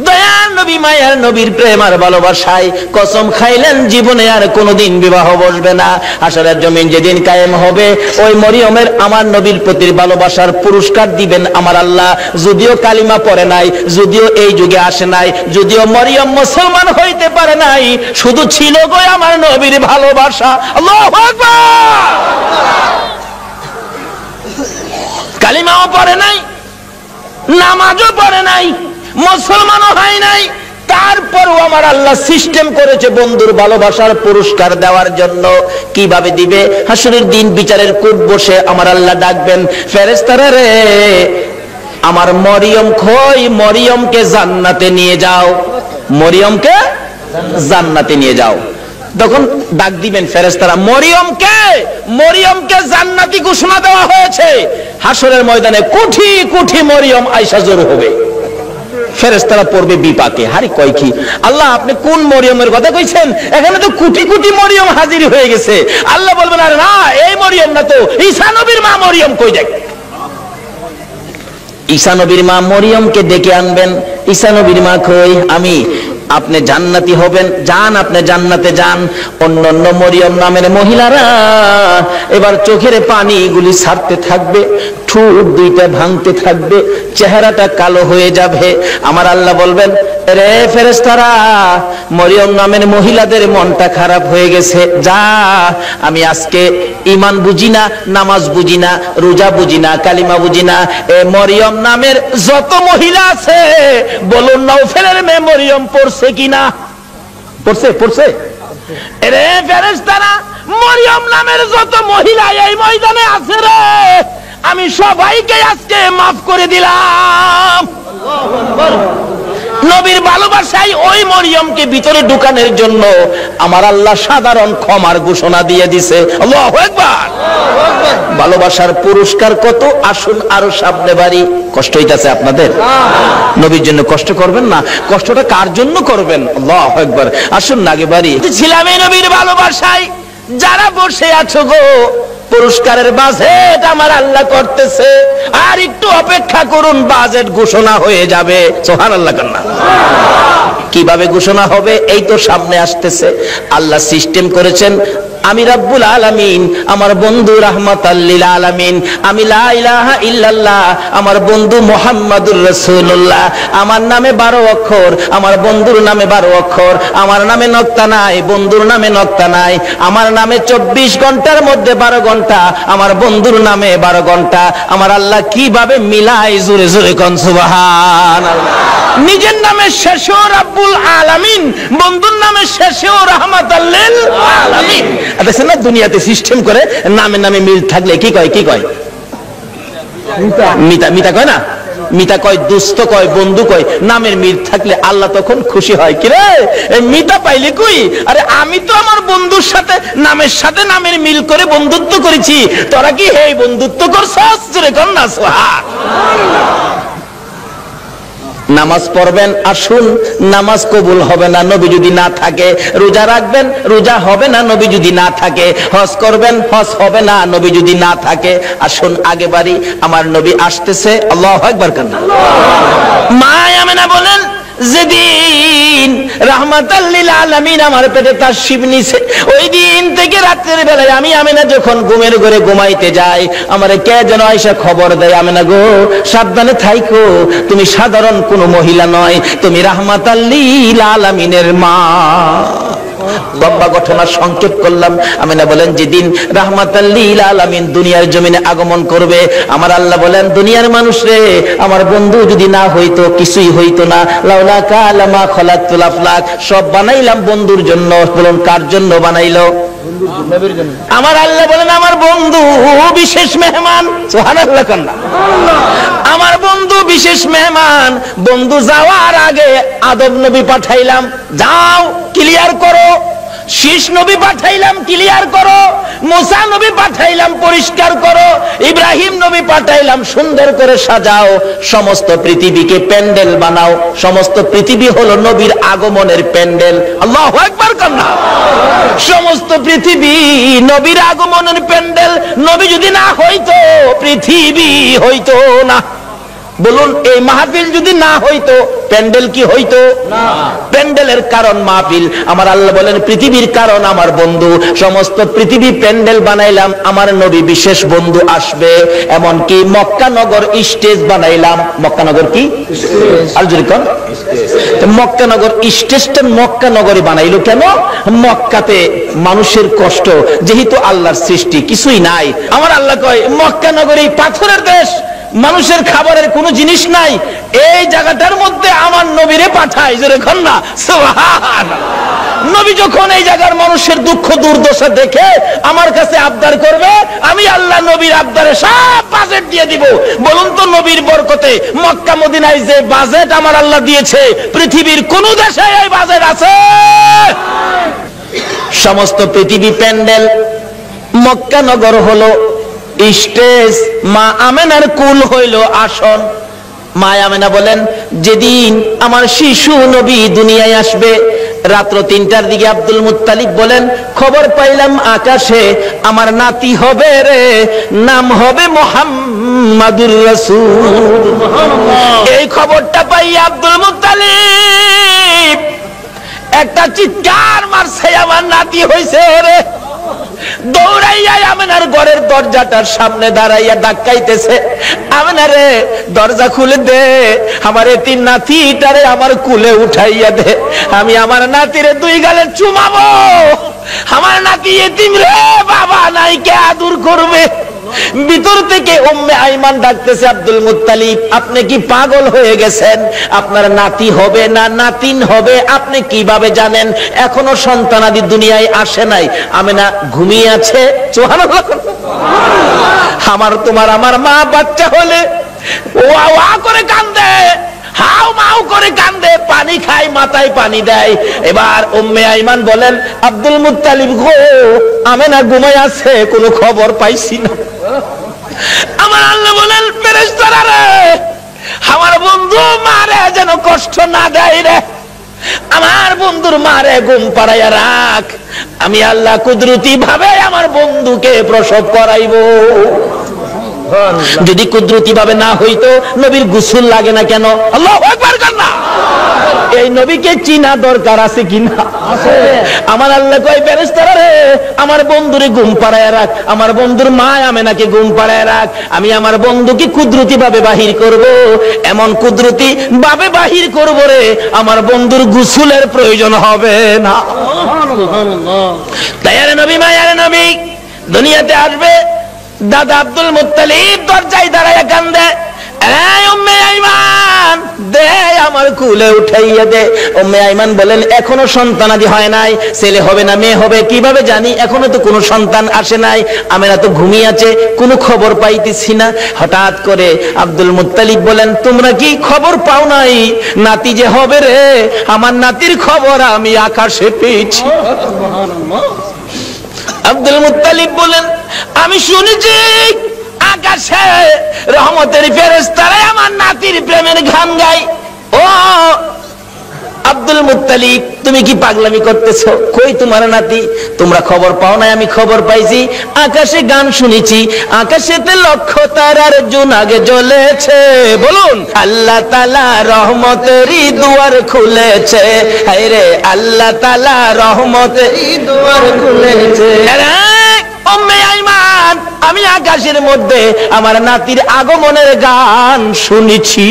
দয়ার নবী মায়ার নবীর প্রেম আর ভালোবাসায় কসম খাইলেন জীবনে আর কোনোদিন বিবাহ বসবে না। হাসরের জমিন যেদিন কায়েম হবে, ওই মরিয়মের আমার নবীর প্রতি ভালোবাসার পুরস্কার দিবেন আমার আল্লাহ। যদিও কালিমা পড়ে নাই, যদিও এই যুগে আসে নাই, যদিও মরিয়ম মুসলমান হইতে পারে নাই, শুধু ছিল গো আমার নবীর ভালোবাসা। আল্লাহু আকবার। কালিমাও পড়ে নাই, নামাজও পড়ে নাই, মুসলমানও হয় নাই, তারপরও আমার আল্লাহ সিস্টেম করেছে বন্ধুর ভালোবাসার পুরস্কার দেওয়ার জন্য। কিভাবে দিবে? হাসরের দিন বিচারের কোর্ট বসে আমার আল্লাহ ডাকবেন, ফেরেশতারা রে আমার মরিয়ম কই, মরিয়মকে জান্নাতে নিয়ে যাও, মরিয়মকে জান্নাতে নিয়ে যাও। তখন ডাক দিবেন ফেরেশতারা, মরিয়মকে, মরিয়মকে জান্নাতি ঘোষণা দেওয়া হয়েছে। হাসরের ময়দানে কোটি কোটি মরিয়ম আয়েশা জড়ো হবে, ফেরেশতারা পড়বে বিপাকে, হারি কয় কি আল্লাহ আপনি কোন মরিয়মের কথা কইছেন? এখানে তো কোটি কোটি মরিয়ম হাজির হয়ে গেছে। আল্লাহ বলবেন আরে না, এই মরিয়ম না তো, ঈসা নবীর মা মরিয়ম কই দেখ। ঈসা নবীর মা মরিয়মকে ডেকে আনবেন, ঈসা নবীর মা কই, আমি। আপনি জান্নাতি হবেন, যান আপনি জান্নাতে যান। অন্যান্য মরিয়ম নামের মহিলারা এবার চোখের পানিগুলি ছাড়তে থাকবে, ঠোঁট দুইটা ভাঙতে থাকবে, চেহারাটা কালো হয়ে যাবে। আমার আল্লাহ বলবেন, রে ফেরেশতারা, মরিয়ম নামের মহিলাদের মনটা খারাপ হয়ে গেছে, যা আমি আজকে ঈমান বুঝি না, নামাজ বুঝি না, রোজা বুঝি না, কালিমা বুঝি না, এ মরিয়ম নামের যত মহিলা আছে বলুন নওফেলের মেয়ে মরিয়ম পড়ছে কিনা? পড়ছে, পড়ছে। রে ফেরেশতারা, মরিয়ম নামের যত মহিলা এই ময়দানে আছে রে, আমি সবাইকে আজকে মাফ করে দিলাম। নবীর ভালোবাসায় ওই মরিয়মকে ভিতরে ঢুকানোর জন্য আমার আল্লাহ সাধারণ ক্ষমার ঘোষণা দিয়ে দিছে। আল্লাহু আকবার। ভালোবাসার পুরস্কার কত, আসুন আরো সামনে বাড়ি। কষ্ট হইতাছে আপনাদের? নবীর জন্য কষ্ট করবেন না, কষ্টটা কার জন্য করবেন? আল্লাহু আকবার। আসুন না আগে বাড়ি। ছিলাম এই নবীর ভালোবাসায়, যারা বসে আছো গো পুরস্কারের বাজেট আমার আল্লাহ করতেছে, আর একটু অপেক্ষা করুন, বাজেট ঘোষণা হয়ে যাবে। সুবহানাল্লাহ কান্না। কিভাবে ঘোষণা হবে? এই তো সামনে আসতেছে। আল্লাহ সিস্টেম করেছেন, আমি রব্বুল আলামিন, আমার বন্ধু রাহমাতাল লিল আলামিন, আমি লা ইলাহা ইল্লাল্লাহ, আমার বন্ধু মুহাম্মাদুর রাসূলুল্লাহ, আমার নামে 12 অক্ষর, আমার বন্ধুর নামে 12 অক্ষর, আমার নামে নক্তা নাই, বন্ধুর নামে নক্তা নাই, আমার নামে 24 ঘন্টার মধ্যে 12 ঘন্টা, আমার বন্ধুর নামে 12 ঘন্টা। আমার আল্লাহ কিভাবে মিলাই, জোরে জোরে কোন সুবহানাল্লাহ। নিজের নামে শেষেও রব্বুল আলামিন, বন্ধুর নামে শেষেও রাহমাতাল লিল আলামিন। দেখছেন না দুনিয়াতে সিস্টেম করে, নামে নামে মিল থাকলে কি কয়, কি কয়? মিতা, মিতা কয় না, মিতা কয়, দুস্থ কয়, বন্ধু কয়। নামের মিল থাকলে আল্লাহ তখন খুশি হয়। কি রে এই মিতা পাইলে কই? আরে আমি তো আমার বন্ধুর সাথে নামের সাথে নামের মিল করে বন্ধুত্ব করেছি, তোরা কি হে বন্ধুত্ব করছস? জোরে কর না সুবহানাল্লাহ। নামাজ পড়বেন, আসুন, নামাজ কবুল হবে না নবী যদি না থাকে। রোজা রাখবেন, রোজা হবে না নবী যদি না থাকে। হজ করবেন, হজ হবে না নবী যদি না থাকে। আসুন আগে বাড়ি, আমার নবী আসতেছে। আল্লাহু আকবার কান্না। মা আমেনা বলেন, যেদিন রাহমাতাল লিল আলামিন আমার পেটে তাশরিফ নিছে, ওই দিন থেকে রাতের বেলায় আমি আমিনা যখন ঘুমের ঘরে ঘুমাইতে যাই, আমারে কে যেন আয়েশা খবর দেয়, আমিনা গো সাবধানে থাইকো, তুমি সাধারণ কোনো মহিলা নয়, তুমি রাহমাতাল লিল আলামিনের মা। লম্বা ঘটনা সংক্ষেপ করলাম। আমিনা বলেন যেদিন রাহমাতাল লিল আলামিন দুনিয়ার জমিনে আগমন করবে, আমার আল্লাহ বলেন দুনিয়ার মানুষ রে, আমার বন্ধু যদি না হইতো কিছুই হইতো না, লাউলা কালামা খলাকতুল আফলাক, সব বানাইলাম বন্ধুর জন্য। বলুন কার জন্য বানাইলো? আমার আল্লাহ বলেন আমার বন্ধু বিশেষ মেহমান। সুবহানাল্লাহ কান্না। আমার বন্ধু বিশেষ মেহমান। বন্ধু যাওয়ার আগে আদম নবী পাঠাইলাম, যাও ক্লিয়ার করো। শীষ নবী পাঠাইলাম, ক্লিয়ার করো। মুসা নবী পাঠাইলাম, পরিষ্কার করো। ইব্রাহিম নবী পাঠাইলাম, সুন্দর করে সাজাও। সমস্ত পৃথিবীকে প্যান্ডেল বানাও। সমস্ত পৃথিবী হলো নবীর আগমনের প্যান্ডেল। আল্লাহু আকবার কান্না। সমস্ত পৃথিবী নবীর আগমনের প্যান্ডেল। নবী যদি না হইতো পৃথিবী হইতো না। বলুন এই মাহফিল যদি না হইতো প্যান্ডেল কি হইতো না? প্যান্ডেলের কারণ মাহফিল। আমার আল্লাহ বলেন পৃথিবীর কারণ আমার বন্ধু। সমস্ত পৃথিবী প্যান্ডেল বানাইলাম, আমার নবী বিশেষ বন্ধু আসবে। এমনকি মক্কা নগর স্টেজ বানাইলাম। মক্কা নগর কি? আর যদি কোন মক্কা নগর স্টেজটা মক্কা নগরী বানাইলো কেন? মক্কাতে মানুষের কষ্ট, যেহেতু আল্লাহর সৃষ্টি কিছুই নাই। আমার আল্লাহ কয় মক্কা নগরী পাথরের দেশ, মানুষের খাবারের কোনো জিনিস নাই, এই জায়গাটার মধ্যে আমার নবীরে পাঠায়। যেরকম না সুবহানাল্লাহ। নবী যখন এই জায়গার মানুষের দুঃখ দুর্দশা দেখে আমার কাছে আবদার করবে, আমি আল্লাহ নবীর আবদারে সব বাজেট দিয়ে দিব। বলুন তো নবীর বরকতে মক্কা মদিনায় যে বাজেট আমার আল্লাহ দিয়েছে, পৃথিবীর কোন দেশে এই বাজেট আছে? সমস্ত পৃথিবী প্যান্ডেল, মক্কা নগর হলো স্টেজ, মা আমেনার কুল হইল আসন। মা আমেনা বলেন যেদিন আমার শিশু নবী দুনিয়ায় আসবে, রাত্র ৩টার দিকে আব্দুল মুত্তালিব বলেন খবর পাইলাম আকাশে আমার নাতি হবে রে, নাম হবে মুহাম্মাদুর রাসূল। এই খবরটা পাই আব্দুল মুত্তালিব একটা চিৎকার মারছে, আমার নাতি হইছে রে। দৌড়াইয়া আমেনার ঘরের দরজাটার সামনে দাঁড়াইয়া ডাকাইতেছে, আমেনা রে দরজা খুলে দে, আমার এতিম নাতিটারে আমার কুলে উঠাইয়া দে, আমি আমার নাতিরে 2 গালে চুমাবো। আমার নাতি এতিম রে, বাবা নাই, কে আদর করবে? ভিতর থেকে উম্মে আইমান ডাকতেছে আব্দুল মুত্তালিব আপনি কি পাগল হয়ে গেছেন? আপনার নাতি হবে না নাতিন হবে আপনি কিভাবে জানেন? এখনো সন্তানাদি দুনিয়ায় আসে নাই। আমেনা ঘুমিয়ে আছে। সুবহানাল্লাহ। আমার তোমার আমার মা বাচ্চা হলে ওয়া ওয়া করে কান্দে, হাউ মাউ করে কান্দে, পানি খায়, মাথায় পানি দেয়। এবার উম্মে আইমান বলেন আব্দুল মুত্তালিব গো, আমেনা ঘুমায় আছে, কোনো খবর পাইছি না। আমার আল্লাহ বলেন ফেরেশতারা রে, আমার বন্ধু মারে যেন কষ্ট না দেয় রে, আমার বন্ধুর মারে ঘুম পাড়াইয়া রাখ, আমি আল্লাহ কুদরতি ভাবে আমার বন্ধুকে প্রসব করাইবো। যদি কুদরতি ভাবে না হইতো নবীর গোসল লাগে না কেন? আল্লাহু আকবার কান্না। এই নবীকে চিনা দরকার আছে কিনা? আছে। আমার আল্লাহ কয় ফেরেশতারা রে, আমার বন্ধুরে ঘুম পাড়ায় রাখ, আমার বন্ধুর মা আমেনাকে ঘুম পাড়ায় রাখ, আমি আমার বন্ধুকে কুদরতি ভাবে বাহির করব। এমন কুদরতি ভাবে বাহির করব রে, আমার বন্ধুর গোসলের প্রয়োজন হবে না। সুবহানাল্লাহ। তাইয়ারে নবী মায়ারে নবী দুনিয়াতে আসবে। দাদা আব্দুল মুত্তালিব দরজায় দাঁড়ায় কান্দে, এই উম্মে আইমান দে আমার কুলে উঠাইয়া দে। উম্মে আইমান বলেন এখনো সন্তানাদি হয় নাই, ছেলে হবে না মেয়ে হবে কিভাবে জানি, এখনো তো কোনো সন্তান আসে নাই, আমেনা তো ঘুমিয়ে আছে, কোনো খবর পাইতেছি না। হঠাৎ করে আব্দুল মুত্তালিব বলেন তোমরা কি খবর পাও নাই নাতি যে হবে রে? আমার নাতির খবর আমি আকাশে পেয়েছি। আব্দুল মুত্তালিব বলেন আমি শুনেছি আকাশে রহমতের ফেরেশতারা আমার নাতির প্রেমের গান গায়। ও আব্দুল মুত্তালিব তুমি কি পাগলামি করতেছো? কই তোমার নাতি? তোমরা খবর পাও না? আমি খবর পাইছি, আকাশে গান শুনেছি, আকাশেতে লক্ষ তারার জোনাগে জ্বলেছে। বলুন, আল্লাহ তাআলা রহমতেরই দুয়ার খুলেছে। হায়রে আল্লাহ তাআলা রহমতেরই দুয়ার খুলেছে। উম্মে আইমান, আমি আকাশের মধ্যে আমার নাতির আগমনের গান শুনেছি।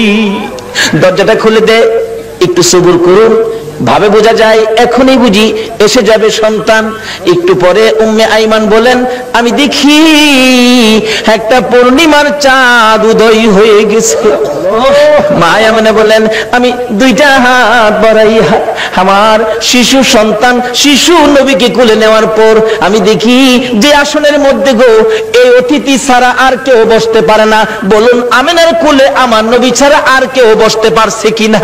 দরজাটা খুলে দে, একটু সবুর করুন, ভাবে বোঝা যায় এখনই বুঝি এসে যাবে সন্তান। একটু পরে উম্মে আইমান বলেন, আমি দেখি একটা পূর্ণিমার চাঁদ উদয় হয়ে গেছে। মা আমেনা বলেন, আমি দুইটা হাত বাড়াই আমার শিশু সন্তান শিশু নবীকে কোলে নেওয়ার পর আমি দেখি যে আসনের মধ্যে গো এই অতিথি ছাড়া আর কেউ বসতে পারে না। বলুন, আমেনার কোলে আমার নবী ছাড়া আর কেউ বসতে পারছে কিনা?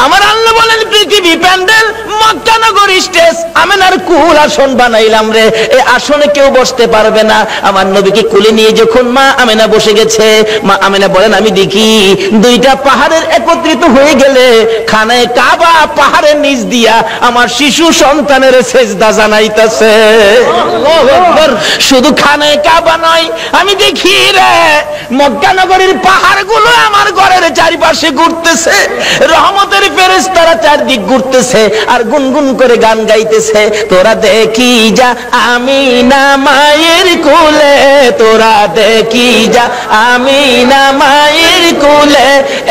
আমার আল্লাহ বলেন, পৃথিবী প্যান্ডেল, মক্কা নগর স্টেজ, আমেনার কুল আসন বানাইলাম রে, এই আসনে কেউ বসতে পারবে না। আমার নবীকে কোলে নিয়ে যখন মা আমেনা বসে গেছে, মা আমেনা বলেন, আমি দেখি দুইটা পাহাড়ের একত্রিত হয়ে গেলে খানায়ে কাবা পাহাড়ের নিচ দিয়া আমার শিশু সন্তানের সেজদা জানাইতেছে। শুধু খানায়ে কাবা নয়, আমি দেখি রে মক্কা নগরীর পাহাড়গুলো আমার ঘরের চারিপাশে ঘুরতেছে, রহমতের ফেরেশতারা চারদিক ঘুরতেছে আর গুনগুন করে গান গাইতেছে। তোরা দেখি যা আমিনা মায়ের কোলে, তোরা দেখি যা আমিনা মায়ের কোলে,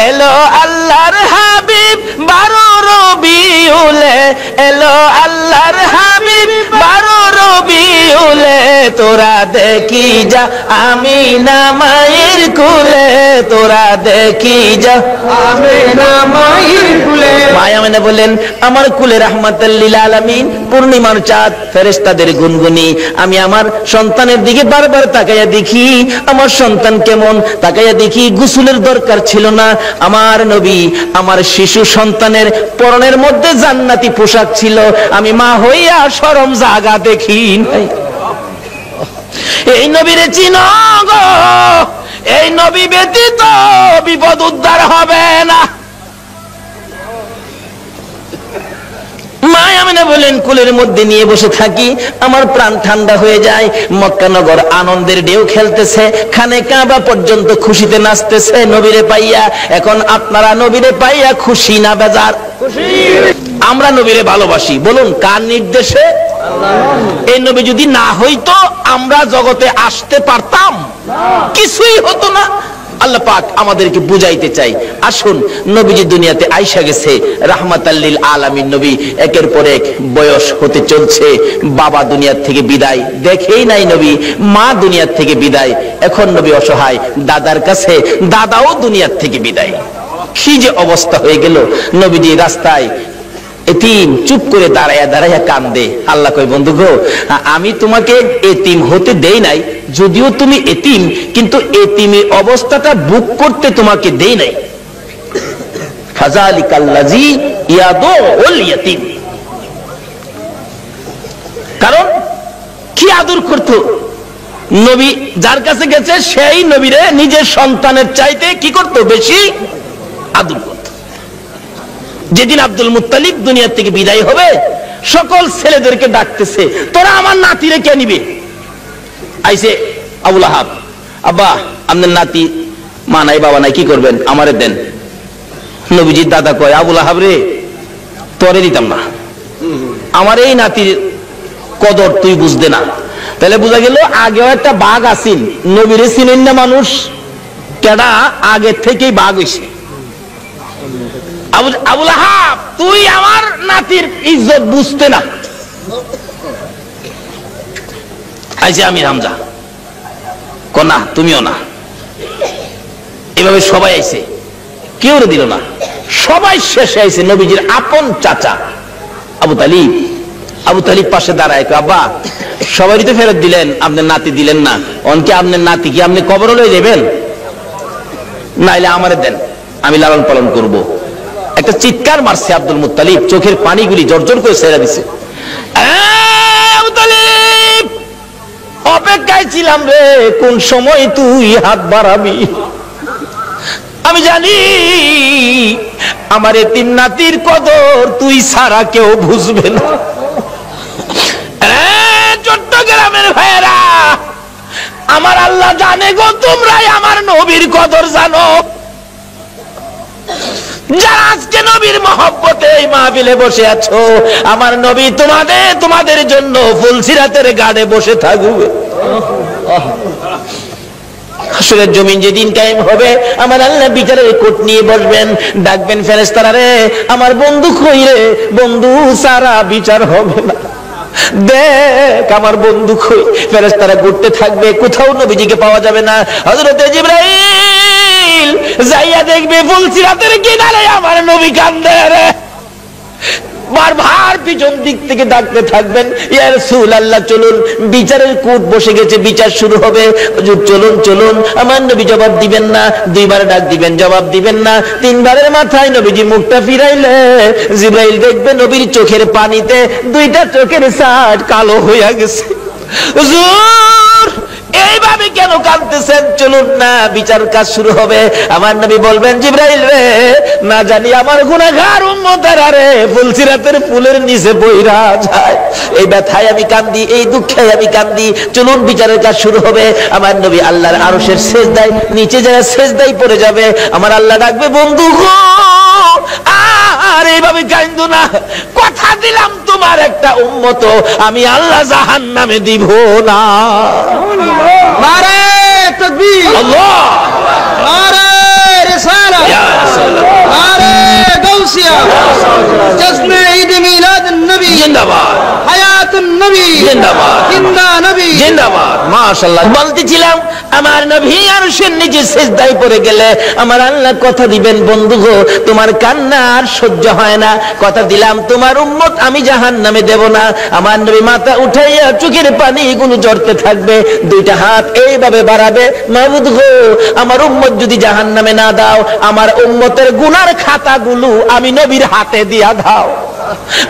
এলো আল্লাহর হাবিব 12 রবিউলে, এলো আল্লাহর হাবিব 12 রবিউলে, তোরা দেখি যা আমিনা মায়ের কোলে, তোরা দেখি যা আমিনা মায়ের কোলে। মা আমেনা বলেন, আমার কুলে রাহমাতাল লিল আলামিন পূর্ণিমার চাঁদ, ফেরেশতাদের গুনগুনি। আমি আমার সন্তানের দিকে বারবার তাকাইয়া দেখি আমার সন্তান কেমন, তাকাইয়া দেখি গোসলের দরকার ছিল না। আমার নবী আমার শিশু সন্তানের পরনের মধ্যে জান্নাতি পোশাক ছিল। আমি মা হইয়া শরম জাগা দেখি নাই। এই নবীরে চিনো গো, এই নবী ব্যতীত বিপদ উদ্ধার হবে না। মা আমেনা বলেন, কুলের মধ্যে নিয়ে বসে থাকি, আমার প্রাণ ঠান্ডা হয়ে যায়। মক্কা নগর আনন্দের ঢেউ খেলতেছে, খানে কাবা পর্যন্ত খুশিতে নাচতেছে নবীরে পাইয়া। এখন আপনারা নবীরে পাইয়া খুশি না বেজার? আমরা নবীরে ভালোবাসি। বলুন, কার নির্দেশে? এই নবী যদি না হইতো আমরা জগতে আসতে পারতাম? কিছুই হতো না। আল্লাহ পাক আমাদেরকে বুঝাইতে চাই, আসুন নবীজি দুনিয়াতে আইসা গেছে রাহমাতাল লিল আলামিন নবী, একের পর এক বয়স হতে চলছে। বাবা দুনিয়ার থেকে বিদায়, দেখেই নাই নবী, মা দুনিয়ার থেকে বিদায়, এখন নবী অসহায়, দাদার কাছে, দাদাও দুনিয়ার থেকে বিদায়। কি যে অবস্থা হয়ে গেল। নবীজি রাস্তায় এতিম চুপ করে দাঁড়াইয়া দাঁড়াইয়া কান্দে। আল্লাহ কয়, বন্ধু গো, আমি তোমাকে এতিম হতে দেই নাই, যদিও তুমি এতিম, কিন্তু এতিমি অবস্থাটা বুক করতে তোমাকে দেই নাই। ফাযালিকাল্লাযী ইয়াদুল ইয়াতীম, কারণ কি আদর করত নবী, যার কাছে গেছে সেই নবীরে নিজের সন্তানের চাইতে কি করত? বেশি আদর করত। যেদিন আব্দুল মুত্তালিব দুনিয়া থেকে বিদায় হবে, সকল ছেলেদেরকে ডাকতেছে, তোরা আমার নাতিরে কে নিবে? আইসে আবুল আহাব, আব্বা আপনার নাতি, মা নাই বাবা নাই, কি করবেন? আমারে দেন। নবীজির দাদা কয়, আবুল আহাব রে, তোরে দিতাম না, আমার এই নাতির কদর তুই বুঝতে না। তাহলে বোঝা গেল আগেও একটা বাঘ আসিন, নবীরে চিনেন না মানুষ, কেডা আগে থেকেই বাঘ হইছে। আবুল আহাব, তুই আমার নাতির ইজ্জত বুঝতে না। আইসে আমি হামজা, কনা তুমিও না, এভাবে সবাই আইছে, কেউ দিল না, সবাই শেষে আইছে নবীজির আপন চাচা আবু তালিব। আবু তালিব পাশে দাঁড়ায়, আব্বা সবাই তো ফেরত দিলেন, আপনার নাতি দিলেন না, অনকে আপনার নাতি কি আপনি কবর লয়ে যাবেন? নাইলে আমারে দেন, আমি লালন পালন করব। একটা চিৎকার মারছে আব্দুল মুত্তালিব, চোখের পানিগুলি জর্জর করে ছেড়ে দিছে। আবু তালিব, অপেক্ষায় ছিলাম রে, কোন সময় তুই হাত বাড়াবি। আমি জানি আমার এতিম নাতির কদর তুই ছাড়া কেউ বুঝবে না। চট্টগ্রামের ভাইয়েরা, আমার আল্লাহ জানে গো, তোমরাই আমার নবীর কদর জানো। যারা আজকে নবীর মহব্বতে এই মাহফিলে বসে আছো, আমার নবী তোমাদের জন্য ফুলসিরাতের গাড়ে বসে থাকবে। হাসরের জমিন যেদিন কায়েম হবে, আমার আল্লাহ বিচারের কোট নিয়ে বসবেন, ডাকবেন ফেরেশতারা, রে আমার বন্ধু কই রে, বন্ধু সারা বিচার হবে না, দেখ আমার বন্ধু কই। ফেরেশতারা ঘুরতে থাকবে, কোথাও নবীজিকে পাওয়া যাবে না। হযরত জিবরাইল যাইয়া দেখবে ফুলসিরাতের কিনারে আমার নবী কান্দে রে। বারবার পিছন দিক থেকে ডাকতে থাকবেন, ইয়া রাসূলুল্লাহ চলুন, বিচারের কোট বসে গেছে, বিচার শুরু হবে, হুজুর চলুন চলুন। আমার নবী জবাব দিবেন না, দুইবার ডাক দিবেন, জবাব দিবেন না, তিনবারের মাথায় নবীজি মুখটা ফিরাইলে জিবরাইল দেখবে নবীর চোখের পানিতে দুইটা চোখের সাট কালো হইয়া গেছে। হুজুর এইভাবে কেন কাঁদতেছেন, চলুন না, বিচার কাজ শুরু হবে। আমার নবী বলবেন, জিবরাইল রে, না জানি আমার গুনাহগার উম্মতেরা রে ফুলসিরাতের ফুলের নিচে বইরা যায়, এই ব্যথায় আমি কান্দি, এই দুঃখে আমি কান্দি, চলুন বিচারের কাজ শুরু হবে। আমার নবী আল্লাহর আরশের সেজদায় নিচে যারা সেজদায় পড়ে যাবে, আমার আল্লাহ ডাকবে, বন্ধু গো আর এইভাবে কান্দো না, কথা দিলাম তোমার একটা উম্মত আমি আল্লাহ জাহান্নামে দিব না। নারে তাকবীর, আল্লাহ, নারে রিসালাত, নারে গাউসিয়া, জশ্নে ঈদ মিলাদ নবী জিন্দাবাদ, হায়াতুন নবী জিন্দাবাদ, জিন্দা নবী জিন্দাবাদ। মাশাআল্লাহ। বলতেছিলাম আমার নবী আরশের নিচে সিজদায় পড়ে গেলে আমার আল্লাহ কথা দিবেন, বন্ধু গো তোমার কান্না আর সহ্য হয় না, কথা দিলাম তোমার উম্মত আমি জাহান্নামে দেব না। আমার নবী মাথা উঠাইয়া চোখের পানি গুলো ঝরতে থাকবে, দুইটা হাত এইভাবে বাড়াবে, মাবুদ গো আমার উম্মত যদি জাহান্নামে না দাও, আমার উম্মতের গুনার খাতাগুলো আমি নবীর হাতে দিয়া দাও।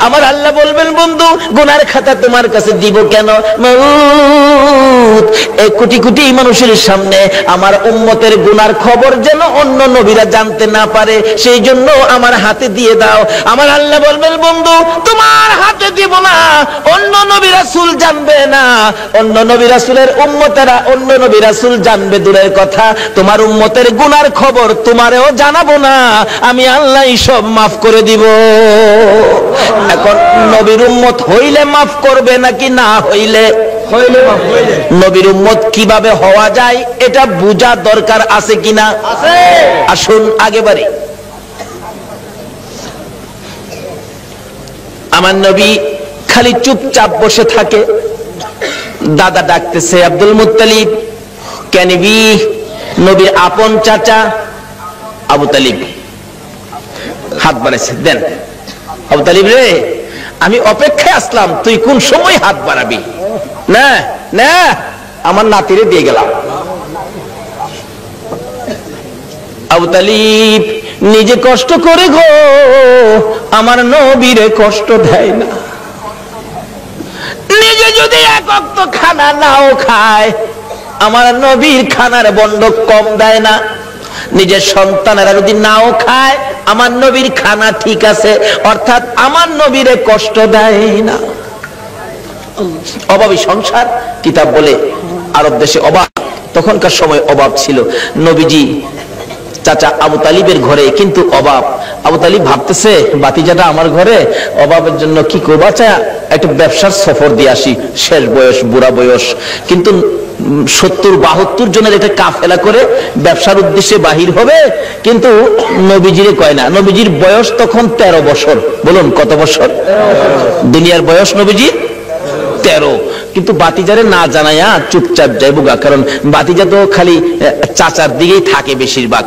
আমার আল্লাহ বলবেন, বন্ধু গুনার খাতা তোমার কাছে দিব কেন, মাবুদ এই কোটি কোটি মানুষের সামনে আমার উম্মতের গুনার খবর যেন অন্য নবীরা জানতে না পারে, সেই জন্য আমার হাতে দিয়ে দাও। আমার আল্লাহ বলবেন, বন্ধু তোমার হাতে দিব না, অন্য নবী রাসূল জানবে না, অন্য নবী রাসূলের উম্মতেরা অন্য নবী রাসূল জানবে দূরের কথা, তোমার উম্মতের গুনার খবর তোমারেও জানাবো না, আমি আল্লাহ সব মাফ করে দিব। এখন নবীর উম্মত হইলে মাফ করবে নাকি না হইলে? নবীর উম্মত কিভাবে হওয়া যায় এটা বোঝা দরকার আছে কিনা? আসুন আগে বাড়ি। আমার নবী খালি চুপচাপ বসে থাকে, দাদা ডাকতেছে, আব্দুল মুত্তালিব কেনবি, নবীর আপন চাচা আবু তালিব হাত বাড়াইছে, দেন আবু তালিব রে আমি অপেক্ষায় আসলাম, তুই কোন সময় হাত বাড়াবি, না না আমার নাতিরে দিয়ে গেলাম। আবু তালিব নিজে কষ্ট করে গো আমার নবীরে কষ্ট দেয় না, নিজে যদি এক ওয়াক্ত খানা নাও খায় আমার নবীর খানার বন্ডক কম দেয় না, নিজের সন্তানেরা যদি নাও খায় আমার নবীর খানা ঠিক আছে, অর্থাৎ আমার নবীরে কষ্ট দেয় না। অভাবী সংসার কিতাব বলে আরব দেশে অভাব, তখনকার সময় অভাব ছিল। নবীজি চাচা আবু তালিবের ঘরে কিন্তু অভাব, আবু তালিব ভাবতেছে বাতিজাটা আমার ঘরে, অভাবের জন্য কি করবো, চাচা একটা ব্যবসার সফর দিয়ে আসি, শেষ বয়স বুড়া বয়স, কিন্তু 70-72 জনের একটা কাফেলা করে ব্যবসার উদ্দেশ্যে বাহির হবে, কিন্তু নবীজিরে কয় না, নবীজির বয়স তখন 13 বছর, বলুন কত বছর? দুনিয়ার বয়স নবীজির 13, কিন্তু বাতিজারে না জানাইয়া চুপচাপ যাইবো গা, কারণ বাতিজা তো খালি চাচার দিকেই থাকে বেশিরভাগ,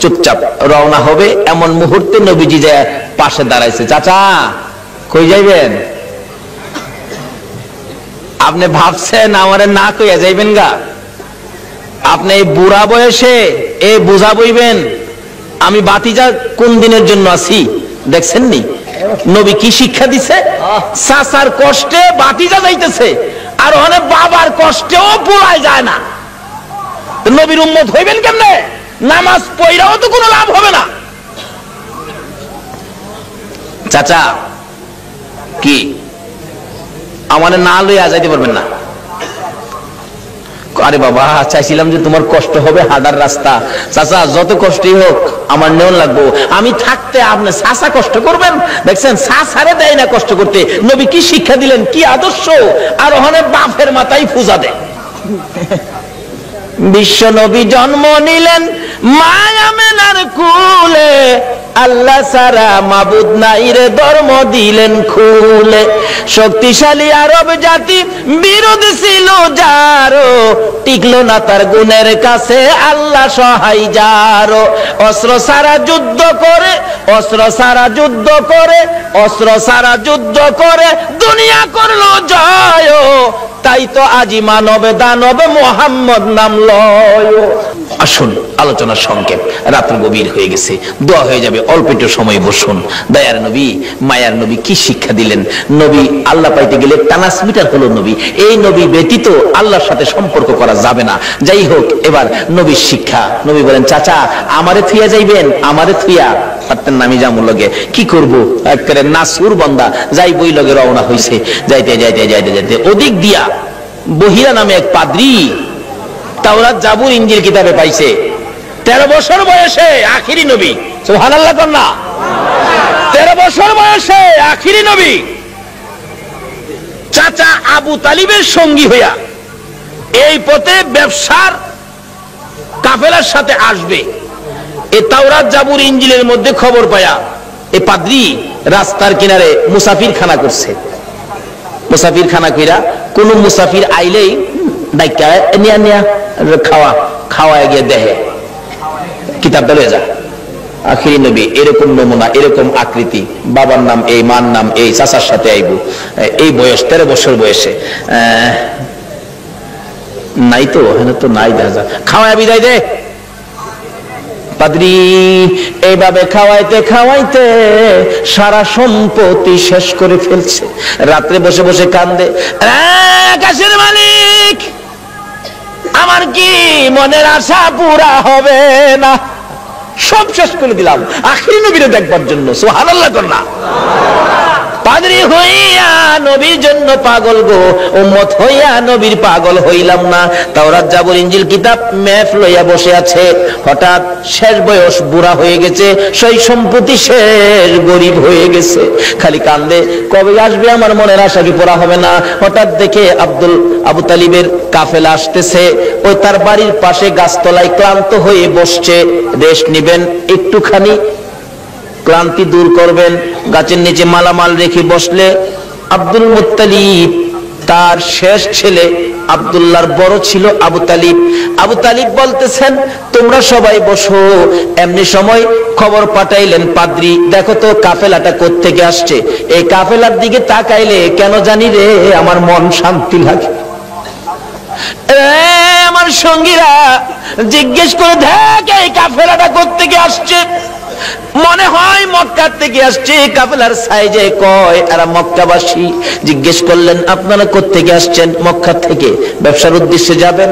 চুপচাপ রওনা হবে। এমন মুহূর্তে নবীজি যায় পাশে দাঁড়াইছে, চাচা কই যাইবেন? আপনি ভাবছেন আমারে না কইয়া যাইবেন গা, আপনি এই বুড়া বয়সে এ বুঝা বইবেন আমি বাতিজা কোন দিনের জন্য আছি, দেখছেন নি নবী কি শিক্ষা দিছে? চাচার কষ্টে বাতিজা যাইতেছে, আর অনেক বাবার কষ্টেও পোড়ায় যায় না, নবীর উম্মত হইবেন কেমনে? নামাজ পড়াও তো কোনো লাভ হবে না। চাচা কি আমাদের না লইয়া যাইতে পারবেন না? আরে বাবা, চাইছিলাম যে তোমার কষ্ট হবে হাঁটার রাস্তা। চাচা যত কষ্টই হোক আমার নেওয়া লাগবো, আমি থাকতে আপনি চাচা কষ্ট করবেন? দেখছেন চাচারে দেয় না কষ্ট করতে। নবী কি শিক্ষা দিলেন, কি আদর্শ! আর ওখানে বাপের মাথায় পূজা দেয়। বিশ্ব নবী জন্ম নিলেন মায়া মেনার কুলে, আল্লাহ সারা মাবুদ নাই রে ধর্ম দিলেন খুলে। শক্তিশালী আরব জাতি বিরোধ ছিল যারো, টিকলো না তার গুণের কাছে আল্লাহ সহায় যারো। অস্ত্র সারা যুদ্ধ করে, অস্ত্র সারা যুদ্ধ করে, অস্ত্র সারা যুদ্ধ করে দুনিয়া করলো জয়। তাই তো আজি মানবে দানবে মোহাম্মদ নাম লয়। আসুন আলোচনার সংক্ষেপ, রাত্র গভীর হয়ে গেছে, দোয়া হয়ে যাবে, অল্প একটু সময় বসুন। দয়ার নবী মায়ার নবী কি শিক্ষা দিলেন? নবী আল্লাহ পাইতে গেলে ট্রান্সমিটার হলো নবী। এই নবী ব্যতীত আল্লাহর সাথে সম্পর্ক করা যাবে না। যাই হোক, এবার নবীর শিক্ষা। নবী বলেন, চাচা আমারে থুইয়া যাইবেন? আমারে থুইয়া পারতেন না, আমি যামু লগে। কি করবো, একেবারে নাসুর বান্দা যাই বই লগে রওনা হইছে। যাইতে যাইতে যাইতে যাইতে ওদিক দিয়া বহিরা নামে এক পাদ্রী তাওরাত জাবুর ইনজিল কিতাবে পাইছে। 13 বছর বয়সে আখিরি নবী। সুবহানাল্লাহ কন্যা। 13 বছর বয়সে আখিরি নবী চাচা আবু তালিবের সঙ্গী হইয়া এই পথে ব্যবসার কাফেলার সাথে আসবে। এই তাওরাত জাবুর ইনজিলের মধ্যে খবর পায়া এই পাদ্রী রাস্তার কিনারে মুসাফির খানা করছে। মুসাফির খানা কইরা কোন মুসাফির আইলেই ডাইকা নিয়া নিয়া খাওয়া গিয়ে দেহে কিতাবটা লয়ে যা। আখিরি নবী এরকম নমুনা, এরকম আকৃতি, বাবার নাম এই, মার নাম এই, চাচার সাথে আইব, এই বয়স 13 বছর বয়সে। নাই তো, হ্যাঁ তো নাই, দেখা যা খাওয়ায় বিদায় দে। পাদ্রী এইভাবে খাওয়াইতে খাওয়াইতে সারা সম্পত্তি শেষ করে ফেলছে। রাত্রে বসে বসে কান্দে, আকাশের মালিক আমার কি মনের আশা পুরা হবে না? সব শেষ করে দিলাম আখিরি নবীরে দেখবার জন্য। সুবহানাল্লাহ কন্যা। পাদ্রী হইয়া নবীর জন্য পাগল গো, উম্মত হইয়া নবীর পাগল হইলাম না। তাওরাত জাবুর ইনজিল কিতাব মেফ লইয়া বসে আছে। হঠাৎ শেষ বয়স, বুড়া হয়ে গেছে, সেই সম্পত্তি শেষ, গরিব হয়ে গেছে, খালি কান্দে, কবে আসবে আমার মনের আশা কি পুরা হবে না? হঠাৎ দেখে আবু তালিবের কাফেলা আসতেছে। ওই তার বাড়ির পাশে গাছতলায় ক্লান্ত হয়ে বসছে। রেস্ট নিবেন, একটুখানি ক্লান্তি দূর করবেন, গাছের নিচে মালামাল রেখে বসলে আব্দুল মুত্তালিব তার শেষ ছেলে আব্দুল্লাহর বড় ছিল আবু তালিব। আবু তালিব বলতেছেন, তোমরা সবাই বসো। এমনি সময় খবর পাঠাইলেন, পাদ্রী দেখো তো কাফেলাটা কোত্থেকে আসছে। এই কাফেলার দিকে তাকাইলে কেন জানি রে আমার মন শান্তি লাগে। আমার সঙ্গীরা জিজ্ঞেস করে দেখ এই কাফেলাটা কোত্থেকে আসছে। মনে হয় মক্কার থেকে আসছে। কাফেলার সাইজে কয় এরা মক্কাবাসী। জিজ্ঞেস করলেন, আপনারা কোত্থেকে আসছেন? মক্কা থেকে। ব্যবসার উদ্দেশ্যে যাবেন?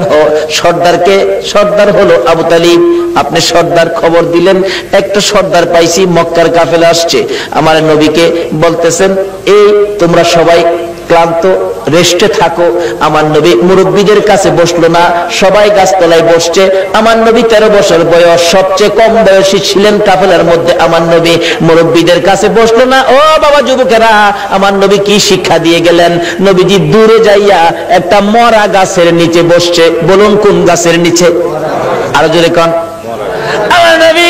সর্দারকে? সর্দার হলো আবু তালিব। আপনি সর্দার খবর দিলেন, একটা সর্দার পাইছি, মক্কার কাফেলা আসছে। আমার নবীকে বলতেছেন, এই তোমরা সবাই ক্লান্ত, রেস্টে থাকো। আমার নবী মুরব্বীদের কাছে বসলো না, সবাই গাছতলায় বসছে। আমার নবী 13 বছর বয়স, সবচেয়ে কম বয়সী ছিলেন কাফেলার মধ্যে। আমার নবী মুরব্বীদের কাছে বসলো না। ও বাবা যুবকেরা, আমার নবী কি শিক্ষা দিয়ে গেলেন? নবীজি দূরে যাইয়া একটা মরা গাছের নিচে বসছে। বলুন কোন গাছের নিচে? আরো জোরে কোন? আমার নবী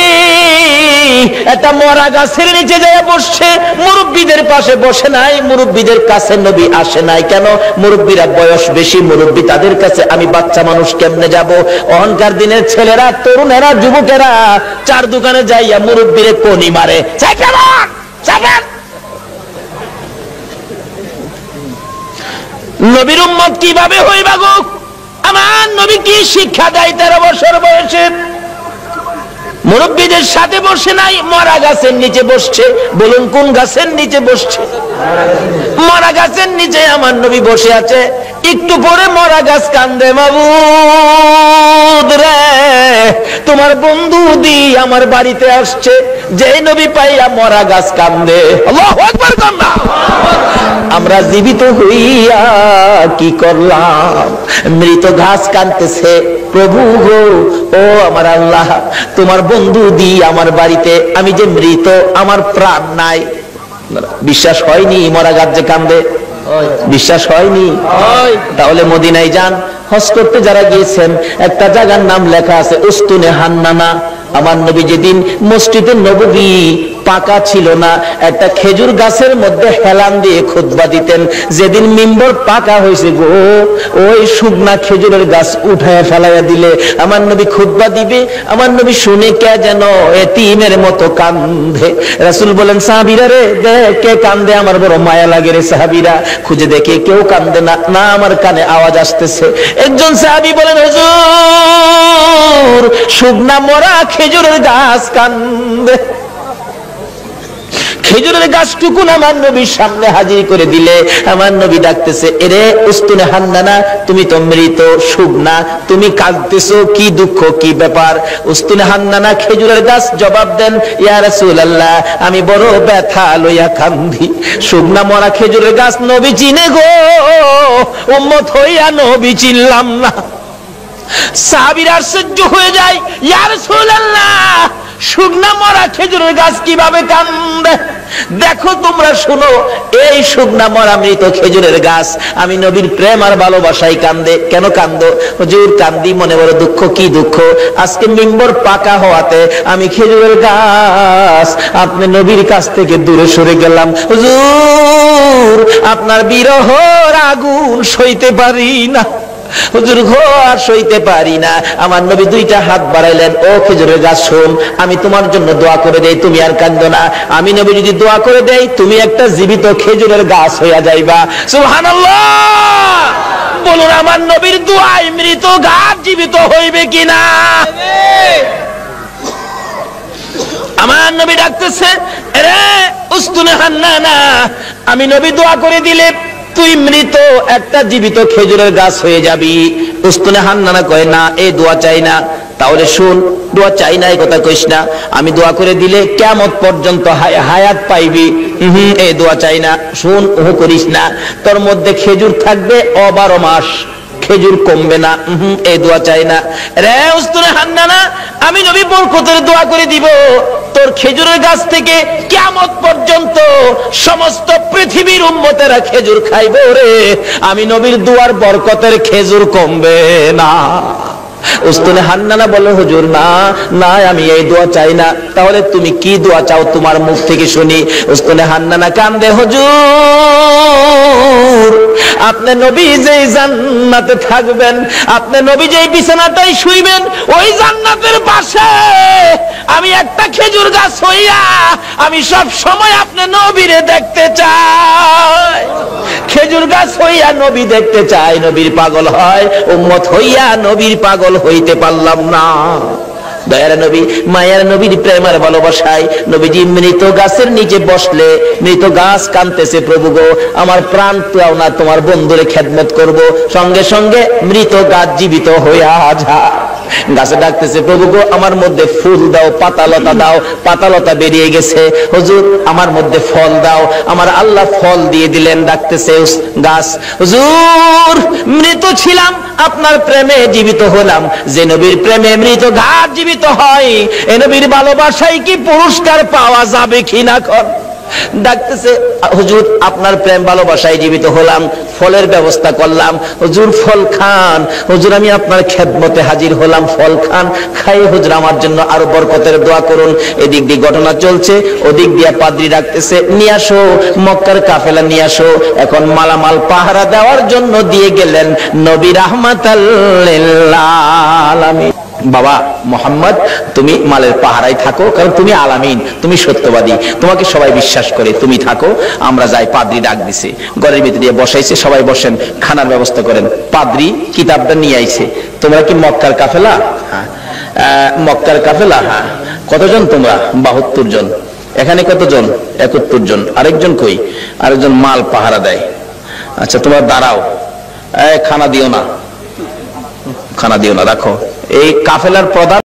একটা মরা গাছের নিচে যায় বসছে। মুরব্বীদের পাশে বসে নাই, মুরব্বীদের কাছে নবী আসে নাই। কেন? মুরব্বীরা বয়স বেশি, মুরব্বী তাদের কাছে, আমি বাচ্চা মানুষ কেমনে যাব? অহংকার দিনের ছেলেরা, তরুণেরা, যুবকেরা চার দোকানে যাইয়া মুরব্বীরে কোনি মারে। নবীর উম্মত কিভাবে হইবা গো? আমার নবী কি শিক্ষা দেয় 13 বছর বয়সে? মুরব্বীদের সাথে বসে নাই, মরা গাছের নিচে বসছে। বলুন কোন গাছের নিচে বসছে? মরা গাছের নিচে আমার নবী বসে আছে। একটু পরে মরা গাছ কান্দে, মাবুদ রে তোমার বন্ধু দি আমার বাড়িতে আসছে, যে নবী পাইয়া মরা গাছ কান্দে। আল্লাহু আকবার কান্না। আমরা জীবিত হইয়া কি করলাম? মৃত ঘাস কাঁদতেছে, প্রভু গো ও আমার আল্লাহ, তোমার বন্ধু দি আমার বাড়িতে, আমি যে মৃত, আমার প্রাণ নাই। বিশ্বাস হয়নি মরা গাছ যে কান্দে? বিশ্বাস হয়নি? তাহলে মদিনায় যান, হজ করতে যারা গিয়েছেন, একটা জায়গার নাম লেখা আছে উস্তুনে হান্নানা। আমার নবী যেদিন মসজিদে নববী পাকা ছিল না, একটা খেজুর গাছের মধ্যে হেলান দিয়ে খুতবা দিতেন। যেদিন মিম্বর পাকা হয়েছে গো, ওই শুকনা খেজুরের গাছ উঠায় ফেলাইয়া দিলে আমার নবী খুতবা দিবে, আমার নবী শুনে কে যেন এতিমের মতো কান্দে। রাসূল বলেন, সাহাবীরা রে দেখ কে কান্দে, আমার বড় মায়া লাগে রে। সাহাবীরা খুঁজে দেখে কেউ কান্দে না, না আমার কানে আওয়াজ আসতেছে। একজন সাহাবী বলেন, হুজুর শুকনা মরা খেজুরের গাছ কান্দে। খেজুরের গাছটুকুন আমার নবীর সামনে হাজির করে দিলে আমার নবী ডাকতেছে, এরে উস্তুনে হান্নানা, তুমি তো মৃত, শুকনা, তুমি কাঁদতেছো, কি দুঃখ, কি ব্যাপার? উস্তুনে হান্নানা খেজুরের গাছ জবাব দেন, ইয়া রাসূলুল্লাহ আমি বড় ব্যথা লইয়া কান্দি। শুকনা মরা খেজুরের গাছ নবী চিনে গো, উম্মত হইয়া নবী চিনলাম না। সাহাবীরা আশ্চর্য হয়ে যায়, ইয়া রাসূলুল্লাহ শুকনা মরা খেজুরের গাছ কিভাবে কান্দে? দেখো তোমরা শুনো, এই শুকনা মরা মৃত খেজুরের গাছ আমি নবীর প্রেম আর ভালোবাসায় কান্দে। কেন কান্দো? হুজুর কান্দি মনে বড় দুঃখ। কি দুঃখ? আজকে মিম্বর পাকা হওয়াতে আমি খেজুরের গাছ আপনি নবীর কাছ থেকে দূরে সরে গেলাম। হুজুর আপনার বিরহর আগুন সইতে পারি না, হুজুর গো আর সইতে পারি না। আমার নবী দুইটা হাত বাড়াইলেন, ও খেজুরের গাছ শোন, আমি তোমার জন্য দোয়া করে দেই, তুমি আর কান্দো না। আমি নবী যদি দোয়া করে দেই, তুমি একটা জীবিত খেজুরের গাছ হইয়া যাইবা। সুবহানাল্লাহ বলুন, আমার নবীর দোয়ায় মৃত গাছ জীবিত হইবে কিনা? আমার নবী ডাকতেছে, রে উস্তুনে হান্নানা, আমি নবী দোয়া করে দিলে তুই মৃত একটা জীবিত খেজুরের গাছ হয়ে যাবি। উস্তুনে হান্নানা কয়, না এই দোয়া চাই না। তাহলে শুন, দোয়া চাই না এই কথা কইস না, আমি দোয়া করে দিলে কিয়ামত পর্যন্ত হায়াত পাইবি। এই দোয়া চাই না। শুন, ও করিস না, তোর মধ্যে খেজুর থাকবে 12 মাস, খেজুর কমবে না। এই দোয়া চাই না। রে উস্তুনে হান্নানা, আমি নবী বরকতের দোয়া করে দিব, তোর খেজুরের গাছ থেকে কিয়ামত পর্যন্ত সমস্ত পৃথিবীর উম্মতেরা খেজুর খাইবে রে। আমি নবীর দুয়ার বরকতের খেজুর কমবে না। উস্তুনে হান্নানা বলে, হুজুর না না আমি এই দোয়া চাই না। তাহলে তুমি কি দোয়া চাও, তোমার মুখ থেকে শুনি। উস্তুনে হান্নানা কান্দে, হুজুর আপনি নবী যেই জান্নাতে থাকবেন, আপনি নবী যেই বিছানাটাই শুইবেন, ওই জান্নাতের পাশে আমি একটা খেজুর গাছ হইয়া আমি সব সময় আপনি নবীরে দেখতে চাই। খেজুর গাছ হইয়া নবী দেখতে চাই। নবীর পাগল হয়, উম্মত হইয়া নবীর পাগল হইতে পারলাম না। দয়ার নবী, মায়ের নবীর প্রেমের ভালোবাসায় নবীজি মৃত গাছের নিচে বসলে মৃত গাছ কাঁদতেছে, প্রভু গো আমার প্রাণ পাও না, তোমার বন্ধুরে খেদমত করব। সঙ্গে সঙ্গে মৃত গাছ জীবিত হইয়া যায়। গাছে ডাকতেছে, প্রভু গো আমার মধ্যে ফুল দাও, পাতালতা দাও। পাতালতা বেরিয়ে গেছে। হুজুর আমার মধ্যে ফল দাও। আমার আল্লাহ ফল দিয়ে দিলেন। ডাকতেছে গাছ, হুজুর মৃত ছিলাম, আপনার প্রেমে জীবিত হলাম। যে নবীর প্রেমে মৃত গাছ জীবিত হয়, এ নবীর ভালোবাসায় কি পুরস্কার পাওয়া যাবে কিনা? ডাকতেছে, হুজুর আপনার প্রেম ভালোবাসায় জীবিত হলাম, ফলের ব্যবস্থা করলাম। হুজুর ফল খান। হুজুর আমি আপনার খেদমতে হাজির হলাম, ফল খান। খাই হুজুর আমার জন্য আরো বরকতের দোয়া করুন। এদিক দিয়ে ঘটনা চলছে, ওদিক দিয়ে পাদ্রী ডাকতেছে, নিয়ে আসো মক্কার কাফেলা নিয়ে আসো। এখন মালামাল পাহারা দেওয়ার জন্য দিয়ে গেলেন নবী রাহমাতাল লিল আলামিন। বাবা মোহাম্মদ তুমি মালের পাহারায় থাকো, কারণ তুমি আলামিন, তুমি সত্যবাদী, তোমাকে সবাই বিশ্বাস করে, তুমি থাকো, আমরা যাই। পাদ্রী ডাক দিছে, ঘরের ভিতরে দিয়ে বসাইছে, সবাই বসেন, খানার ব্যবস্থা করেন। পাদ্রী কিতাবটা নিয়ে আইছে, তোমরা কি মক্কার কাফেলা? হ্যাঁ। মক্কার কাফেলা? হ্যাঁ। কতজন তোমরা? 72 জন। এখানে কতজন? 71 জন। আরেকজন কই? আরেকজন মাল পাহারা দেয়। আচ্ছা তোমরা দাঁড়াও, খানা দিও না, খানা দিও না, রাখো। এই কাফেলার প্রধান